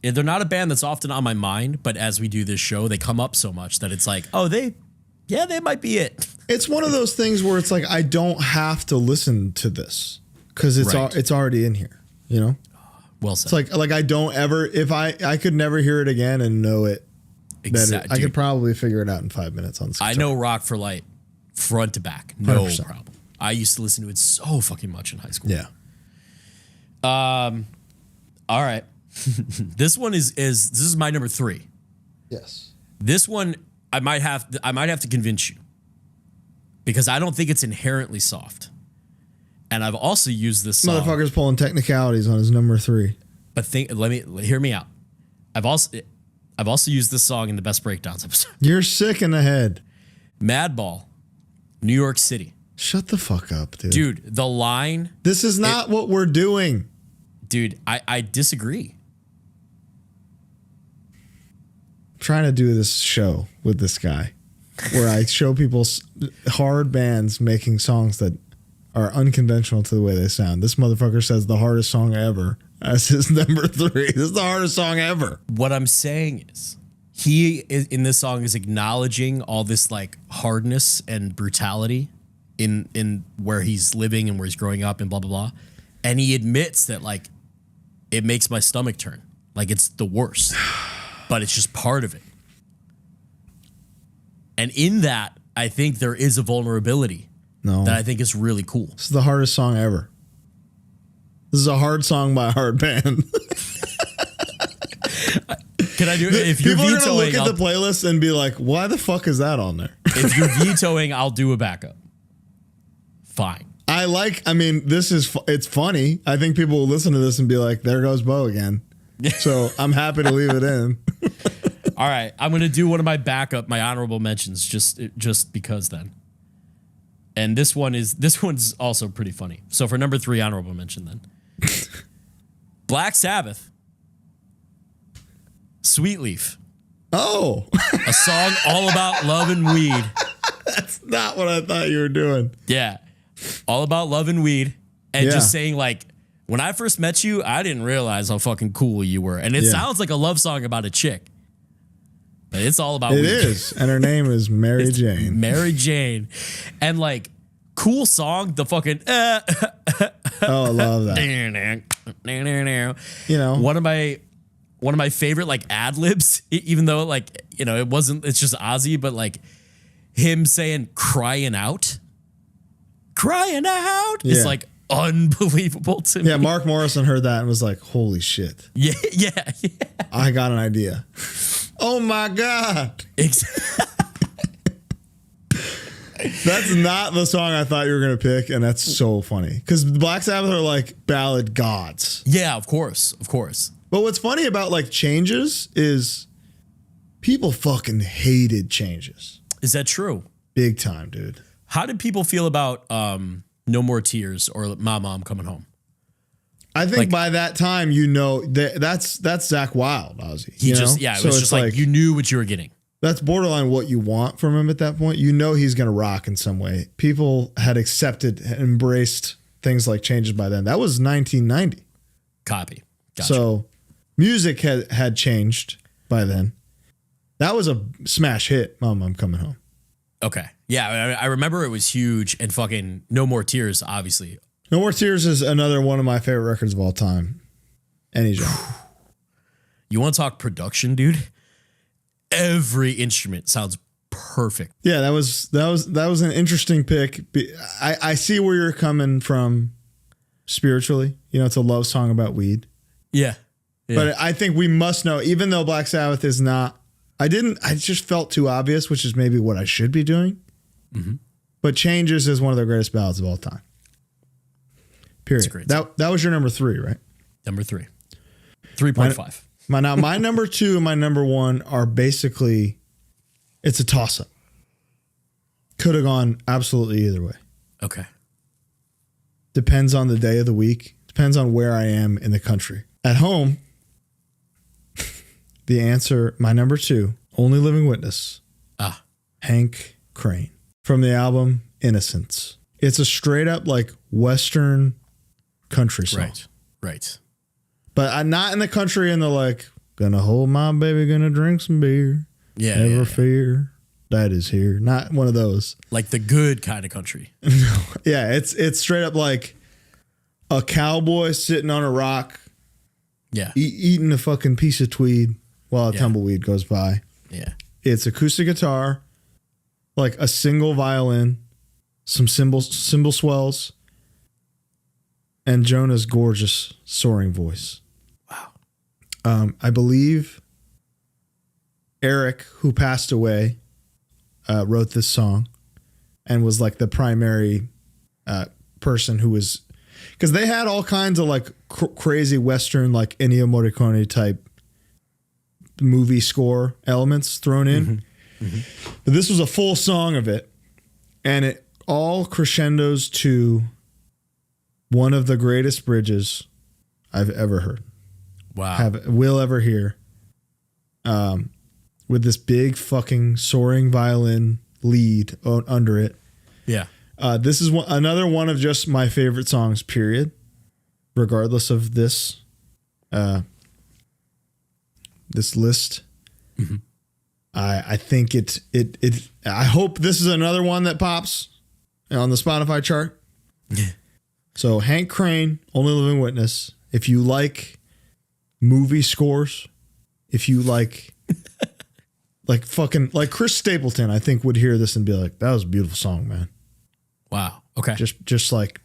they're not a band that's often on my mind, but as we do this show, they come up so much that it's like, oh, they might be it. It's one of those things where it's like, I don't have to listen to this because it's already in here, you know? Well said. It's like I don't ever, if I could never hear it again and know it better. I could probably figure it out in 5 minutes on this guitar. I know Rock for Light front to back. No 100%. problem. I used to listen to it so fucking much in high school. Yeah. All right. This one is my number 3. Yes. This one I might have to convince you because I don't think it's inherently soft. And I've also used this song. Motherfucker's pulling technicalities on his number 3. But hear me out. I've also used this song in the Best Breakdowns episode. You're sick in the head. Madball, New York City. Shut the fuck up, dude. Dude, the line. This is not what we're doing. Dude, I disagree. I'm trying to do this show with this guy where I show people hard bands making songs that are unconventional to the way they sound. This motherfucker says the hardest song ever as his number 3. This is the hardest song ever. What I'm saying is he in this song is acknowledging all this like hardness and brutality in where he's living and where he's growing up and blah, blah, blah. And he admits that like it makes my stomach turn. Like it's the worst, but it's just part of it. And in that, I think there is a vulnerability No. that I think is really cool. This is the hardest song ever. This is a hard song by a hard band. Can I do it? If you're People are vetoing, going to look at the playlist and be like, why the fuck is that on there? if you're vetoing, I'll do a backup. Fine. It's funny. I think people will listen to this and be like, there goes Bo again. So I'm happy to leave it in. All right. I'm going to do one of my honorable mentions just because then. And this one's also pretty funny. So for number 3 honorable mention then. Black Sabbath. Sweet Leaf. Oh. A song all about love and weed. That's not what I thought you were doing. Yeah. All about love and weed. And just saying like, when I first met you, I didn't realize how fucking cool you were. And it sounds like a love song about a chick. But it's all about weed. It is. And her name is Mary Jane. Mary Jane. And like, cool song, the fucking oh, I love that. You know, one of my favorite like ad libs, even though like, you know, it's just Ozzy, but like him saying crying out is like unbelievable to me. Yeah, Mark Morrison heard that and was like, holy shit. Yeah. I got an idea. Oh my God. That's not the song I thought you were going to pick, and that's so funny. Because Black Sabbath are like ballad gods. Yeah, of course. But what's funny about like Changes is people fucking hated Changes. Is that true? Big time, dude. How did people feel about No More Tears or My Mom Coming Home? I think by that time, you know, that's Zakk Wylde, Ozzy. It was just like you knew what you were getting. That's borderline what you want from him at that point. You know he's going to rock in some way. People had accepted and embraced things like Changes by then. That was 1990. Copy. Gotcha. So music had changed by then. That was a smash hit, Mom, I'm Coming Home. Okay. Yeah, I remember it was huge, and fucking No More Tears, obviously. No More Tears is another one of my favorite records of all time. Any genre. You want to talk production, dude? Every instrument sounds perfect. Yeah, that was an interesting pick. I see where you're coming from spiritually. You know, it's a love song about weed. Yeah. But I think we must know, even though Black Sabbath is not, I just felt too obvious, which is maybe what I should be doing. Mm-hmm. But Changes is one of the greatest ballads of all time. Period. That was your number 3, right? Number 3. 3.5. My number 2 and my number 1 are basically, it's a toss-up. Could have gone absolutely either way. Okay. Depends on the day of the week. Depends on where I am in the country. At home, the answer, my number 2, Only Living Witness. Hank Crane. From the album Innocence. It's a straight up like Western country song. Right. But I'm not in the country in the like, gonna hold my baby, gonna drink some beer. Yeah. Never fear. That is here. Not one of those. Like the good kind of country. Yeah, it's straight up like a cowboy sitting on a rock. Yeah. Eating a fucking piece of tweed while a tumbleweed goes by. Yeah. It's acoustic guitar, like a single violin, some cymbal swells, and Jonah's gorgeous soaring voice. Wow. I believe Eric, who passed away, wrote this song and was like the primary person who was, because they had all kinds of like crazy Western, like Ennio Morricone type movie score elements thrown in. Mm-hmm. Mm-hmm. But this was a full song of it, and it all crescendos to one of the greatest bridges I've ever heard. Wow. Will ever hear. With this big fucking soaring violin lead under it. Yeah. This is another one of just my favorite songs, period. Regardless of this this list. Mm-hmm. I think it I hope this is another one that pops on the Spotify chart. So Hank Crane, Only Living Witness. If you like movie scores, if you like like fucking like Chris Stapleton, I think would hear this and be like, that was a beautiful song, man. Wow. Okay. Just like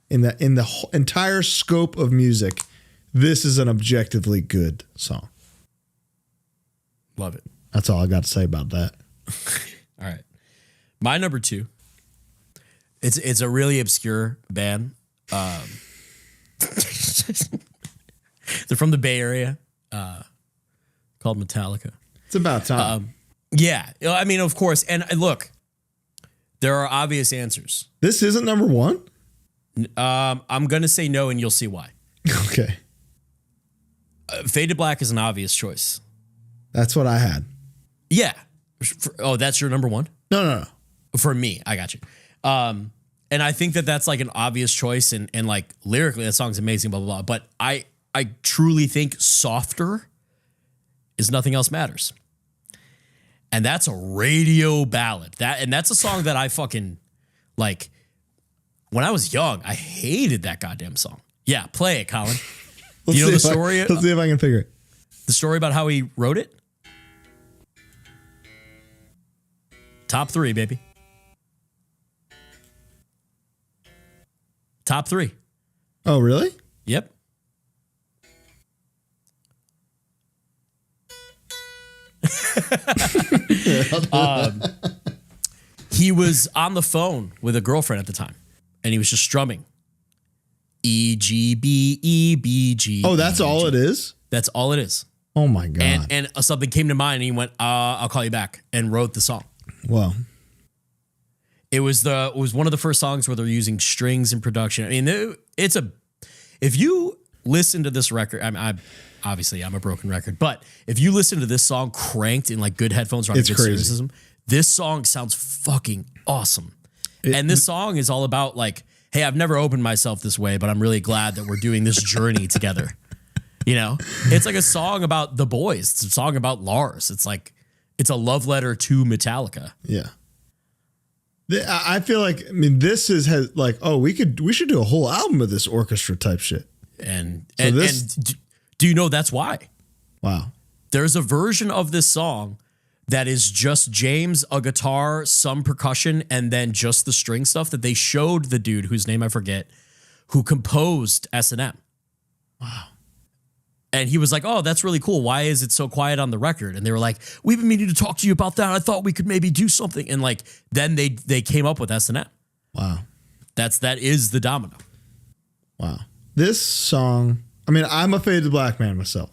in the entire scope of music, this is an objectively good song. Love it. That's all I got to say about that. All right. My number 2. It's a really obscure band. They're from the Bay Area, called Metallica. It's about time. Yeah. I mean, of course. And look, there are obvious answers. This isn't number 1? I'm going to say no, and you'll see why. Okay. Fade to Black is an obvious choice. That's what I had. Yeah. That's your number 1? No. For me, I got you. And I think that that's like an obvious choice, and like lyrically, that song's amazing, blah, blah, blah. But I truly think Softer is Nothing Else Matters. And that's a radio ballad. That's a song that I fucking like. When I was young, I hated that goddamn song. Yeah, play it, Colin. You know the story? Let's see if I can figure it. The story about how he wrote it? Top 3, baby. Top 3. Oh, really? Yep. He was on the phone with a girlfriend at the time, and he was just strumming. E, G, B, E, B, G. Oh, that's all it is? That's all it is. Oh, my God. And something came to mind, and he went, I'll call you back, and wrote the song. Wow. It was one of the first songs where they're using strings in production. I mean, if you listen to this record, obviously I'm a broken record, but if you listen to this song cranked in like good headphones or on a good stereo system, this song sounds fucking awesome. And this song is all about like, hey, I've never opened myself this way, but I'm really glad that we're doing this journey together. You know, it's like a song about the boys. It's a song about Lars. It's like, it's a love letter to Metallica. Yeah. I feel like, I mean, this has like, oh, we should do a whole album of this orchestra type shit. And do you know that's why? Wow. There's a version of this song that is just James, a guitar, some percussion, and then just the string stuff that they showed the dude whose name I forget, who composed S&M. Wow. And he was like, oh, that's really cool. Why is it so quiet on the record? And they were like, we've been meaning to talk to you about that. I thought we could maybe do something. And like, then they came up with S&M. Wow. That is the domino. Wow. This song, I mean, I'm a Fade to Black man myself.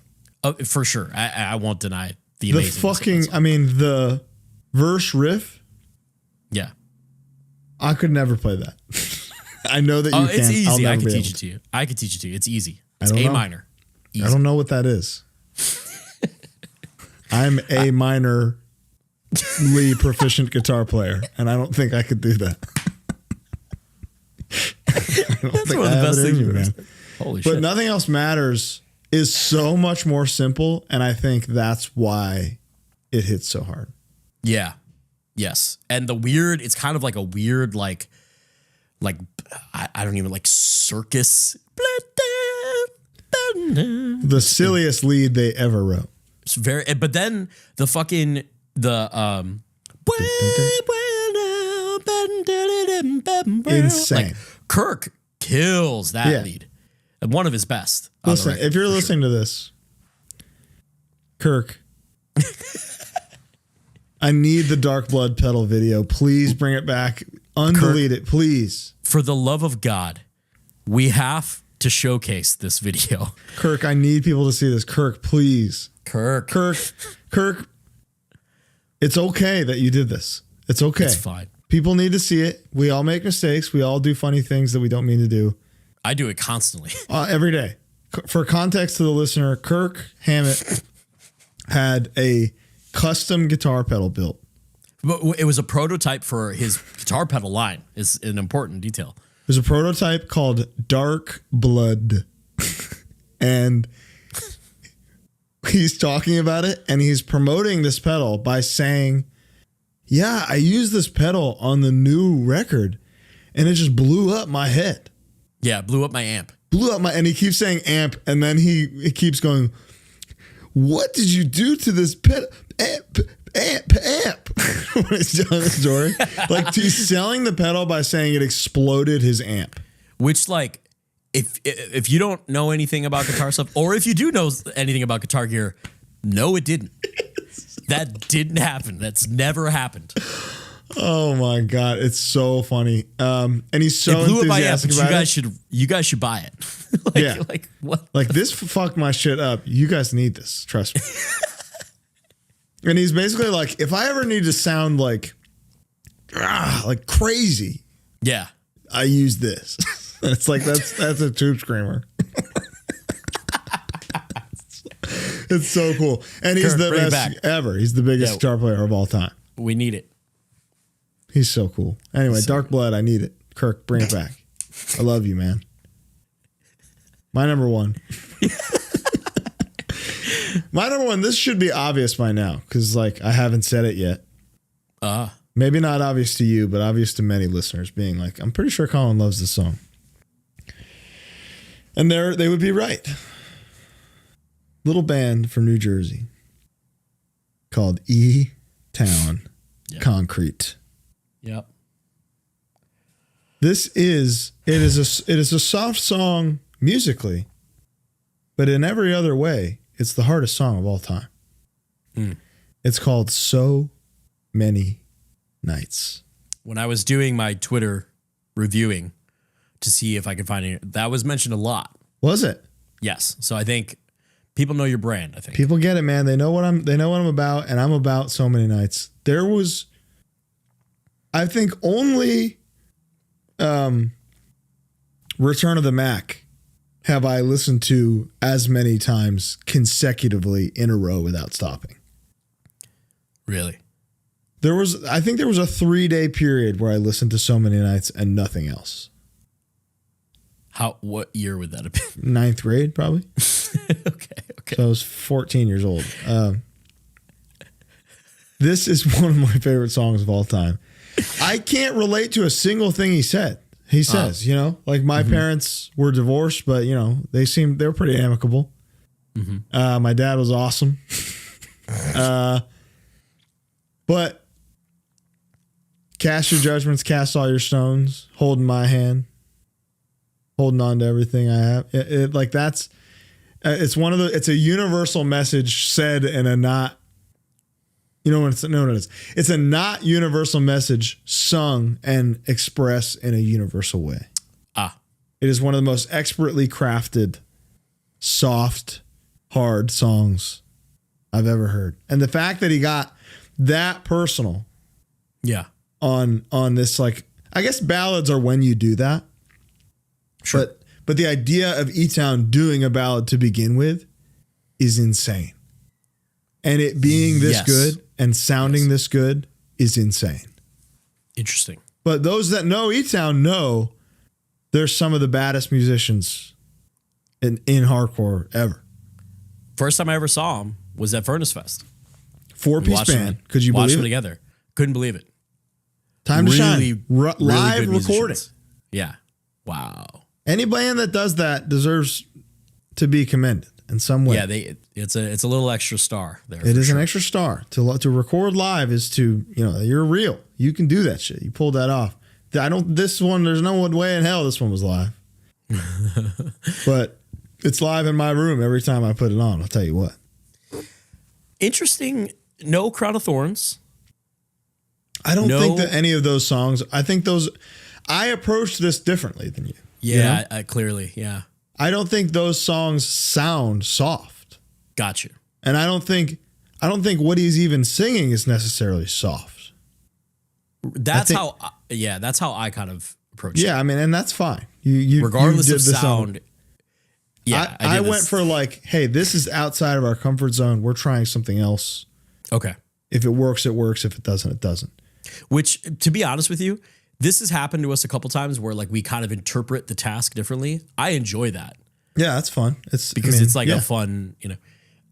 For sure. I won't deny the amazing. The verse riff. Yeah. I could never play that. I know that you can. It's easy. I can teach it to you. I can teach it to you. It's easy. It's A minor. Easy. I don't know what that is. I'm a minorly proficient guitar player, and I don't think I could do that. That's one of the best things, man. Holy shit. But Nothing Else Matters is so much more simple, and I think that's why it hits so hard. Yeah. Yes. And it's kind of like a weird, like I don't even like circus. The silliest lead they ever wrote. It's but then the fucking insane. Like, Kirk kills that lead. One of his best. Listen, if you're listening to this, Kirk, I need the Dark Blood pedal video. Please bring it back. Undelete it, please. For the love of God, we have to showcase this video. Kirk, I need people to see this. Kirk, please. Kirk. It's okay that you did this. It's okay. It's fine. People need to see it. We all make mistakes. We all do funny things that we don't mean to do. I do it constantly. Every day. For context to the listener, Kirk Hammett had a custom guitar pedal built. But it was a prototype for his guitar pedal line, is an important detail. There's a prototype called Dark Blood. And he's talking about it, and he's promoting this pedal by saying, yeah, I used this pedal on the new record, and it just blew up my head. Yeah, blew up my amp. And he keeps saying amp, and then he keeps going, what did you do to this pedal? amp. When he's telling the story, like he's selling the pedal by saying it exploded his amp. Which, like, if you don't know anything about guitar stuff, or if you do know anything about guitar gear, no, it didn't. That didn't happen. That's never happened. Oh my god, it's so funny. And he's so enthusiastic about it. You guys should buy it. Like what? Like this fucked my shit up. You guys need this. Trust me. And he's basically like, if I ever need to sound like crazy, yeah, I use this. It's like that's a tube screamer. It's so cool, and he's the best ever. He's the biggest guitar player of all time. We need it. He's so cool. Anyway, Dark Blood, I need it. Kirk, bring it back. I love you, man. My number one. My number one, this should be obvious by now, because like I haven't said it yet. Maybe not obvious to you, but obvious to many listeners, being like, I'm pretty sure Colin loves this song. And they would be right. Little band from New Jersey called E-Town Concrete. Yep. It is a soft song musically, but in every other way, it's the hardest song of all time. It's called So Many Nights. When I was doing my Twitter reviewing to see if I could find it, that was mentioned a lot. Was it? Yes. So I think people know your brand, I think. People get it, man. They know what I'm about, and I'm about So Many Nights. There was, I think, only Return of the Mac have I listened to as many times consecutively in a row without stopping. Really? I think there was a 3-day period where I listened to So Many Nights and nothing else. What year would that have been? 9th grade, probably. Okay. So I was 14 years old. This is one of my favorite songs of all time. I can't relate to a single thing he said. He says, like my parents were divorced, but they were pretty amicable. My dad was awesome. But cast your judgments, cast all your stones, holding my hand, holding on to everything I have. It's a universal message said in a not, it's a not universal message sung and expressed in a universal way. It is one of the most expertly crafted, soft, hard songs I've ever heard. And the fact that he got that personal on this, like, I guess ballads are when you do that. Sure. But the idea of E-Town doing a ballad to begin with is insane. And it being this good and sounding this good is insane. Interesting. But those that know E-Town know they're some of the baddest musicians in hardcore ever. First time I ever saw him was at Furnace Fest. 4-piece band. Could you believe it? Watched them together. Couldn't believe it. Time to shine. Live good recording. Yeah. Wow. Any band that does that deserves to be commended in some way. Yeah, it's a little extra star there. It is an extra star. To record live is to, you're real. You can do that shit. You pulled that off. There's no way in hell this one was live. But it's live in my room every time I put it on, I'll tell you what. Interesting. No Crown of Thorns. I don't think that any of those songs, I approached this differently than you. Yeah, I clearly, yeah. I don't think those songs sound soft. Gotcha. And I don't think what he's even singing is necessarily soft. That's how I kind of approach it. Yeah, I mean, and that's fine. You regardless of sound. Yeah, I went for like, hey, this is outside of our comfort zone. We're trying something else. Okay. If it works, it works. If it doesn't, it doesn't. Which, to be honest with you, this has happened to us a couple times where like we kind of interpret the task differently. I enjoy that. Yeah, that's fun. It's like a fun,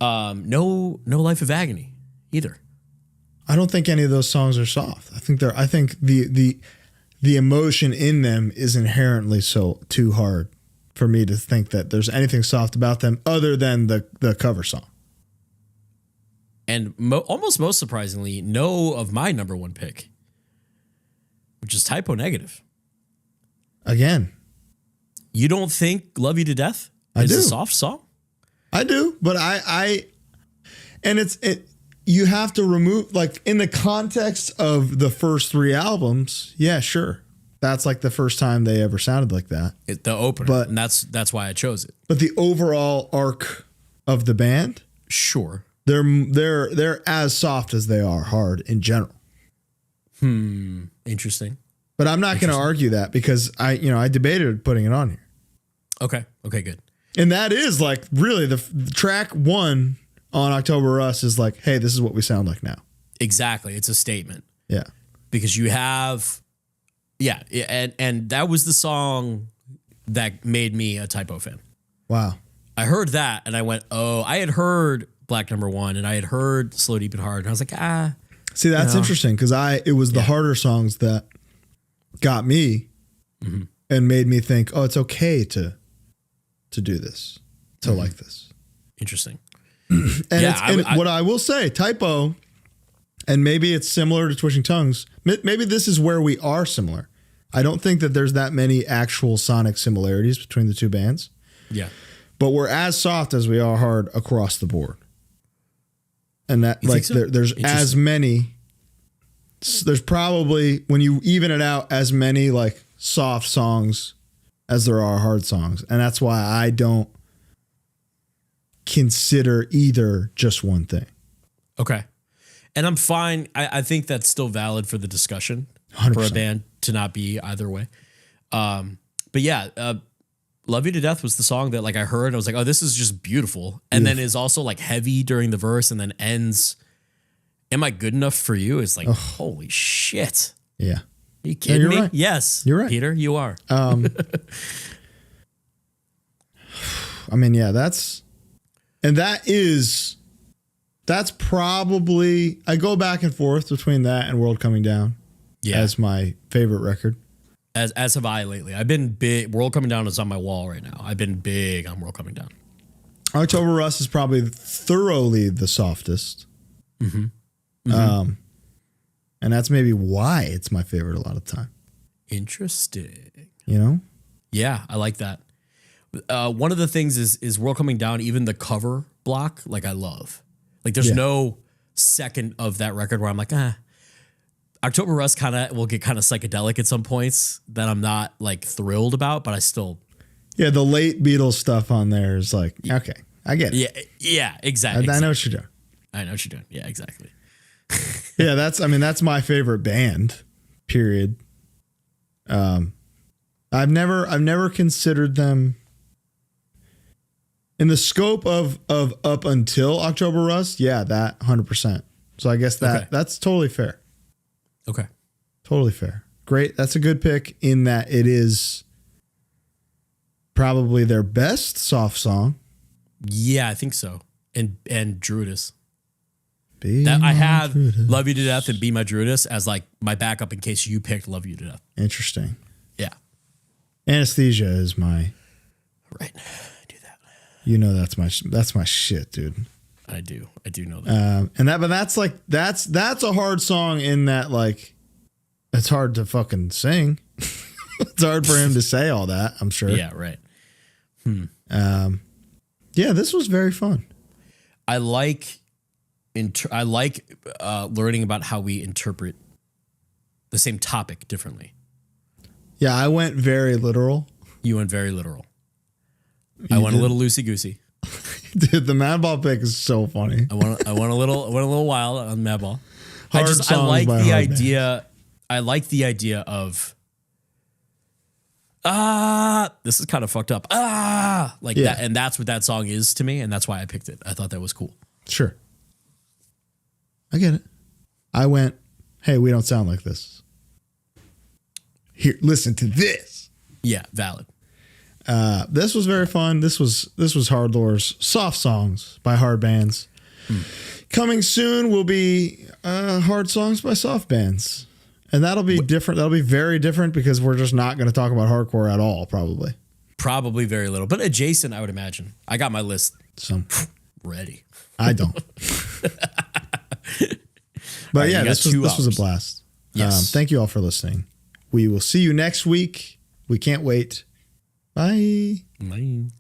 no Life of Agony either. I don't think any of those songs are soft. I think the emotion in them is inherently so too hard for me to think that there's anything soft about them other than the cover song. And almost most surprisingly, no of my number one pick, which is Typo Negative. Again. You don't think Love You to Death is a soft song? I do, but you have to remove, like, in the context of the first 3 albums, yeah, sure. That's like the first time they ever sounded like that. The opener, and that's why I chose it. But the overall arc of the band, sure, they're as soft as they are hard in general. Interesting. But I'm not going to argue that because I debated putting it on here. Okay, good. And that is like really the track 1 on October Rust is like, hey, this is what we sound like now. Exactly, it's a statement. Yeah, because you have. Yeah, and that was the song that made me a Typo fan. Wow. I heard that and I went, oh, I had heard Black Number One and I had heard Slow, Deep, and Hard. And I was like, See, that's interesting because it was the harder songs that got me and made me think, oh, it's okay to do this, to like this. Interesting. And what I will say, Typo, and maybe it's similar to Twitching Tongues. Maybe this is where we are similar. I don't think that there's that many actual sonic similarities between the two bands. Yeah. But we're as soft as we are hard across the board. And that, you like, so? there's as many. There's probably, when you even it out, as many like soft songs as there are hard songs. And that's why I don't consider either just one thing. Okay. And I'm fine. I think that's still valid for the discussion 100%. for a band to not be either way. But yeah, Love You to Death was the song that like I heard. I was like, oh, this is just beautiful. And then is also like heavy during the verse and then ends. Am I good enough for you? It's like, holy shit. Yeah. Are you kidding me? Right. Yes. You're right. Peter, you are. I mean, yeah, that's probably, I go back and forth between that and World Coming Down as my favorite record. As have I lately. I've been big. World Coming Down is on my wall right now. I've been big on World Coming Down. October Rust is probably thoroughly the softest. And that's maybe why it's my favorite a lot of the time. Interesting. You know? Yeah, I like that. One of the things is World Coming Down, even the cover block, like I love. Like there's no second of that record where I'm like, October Rust will get kind of psychedelic at some points that I'm not like thrilled about, but I still. Yeah, the late Beatles stuff on there is like, okay, I get it. Yeah, exactly. I know what you're doing. I know what you're doing. Yeah, exactly. Yeah, that's my favorite band, period. I've never considered them in the scope of up until October Rust. Yeah, that 100%. So I guess that's totally fair. Okay. Totally fair. Great. That's a good pick in that it is probably their best soft song. Yeah, I think so. And Druidus. I have Druidus. Love You to Death and Be My Druidus as like my backup in case you picked Love You to Death. Interesting. Yeah. Anesthesia is my. Right. I do that. You know, that's my shit, dude. I do know that. But that's a hard song in that, like, it's hard to fucking sing. It's hard for him to say all that, I'm sure. Yeah, right. Yeah, this was very fun. I like learning about how we interpret the same topic differently. Yeah, I went very literal. You went very literal. I went a little loosey goosey. Dude, the Madball pick is so funny. I went a little wild on Madball. I like the idea of this is kind of fucked up. That, and that's what that song is to me, and that's why I picked it. I thought that was cool. Sure. I get it. I went, hey, we don't sound like this. Here, listen to this. Yeah, valid. This was very fun. This was HardLore's Soft Songs by Hard Bands. Coming soon will be Hard Songs by Soft Bands. And that'll be different. That'll be very different because we're just not going to talk about hardcore at all, probably. Probably very little. But adjacent, I would imagine. I got my list So ready. I don't. But right, yeah, this was a blast. Yes. Thank you all for listening. We will see you next week. We can't wait. Bye. Bye.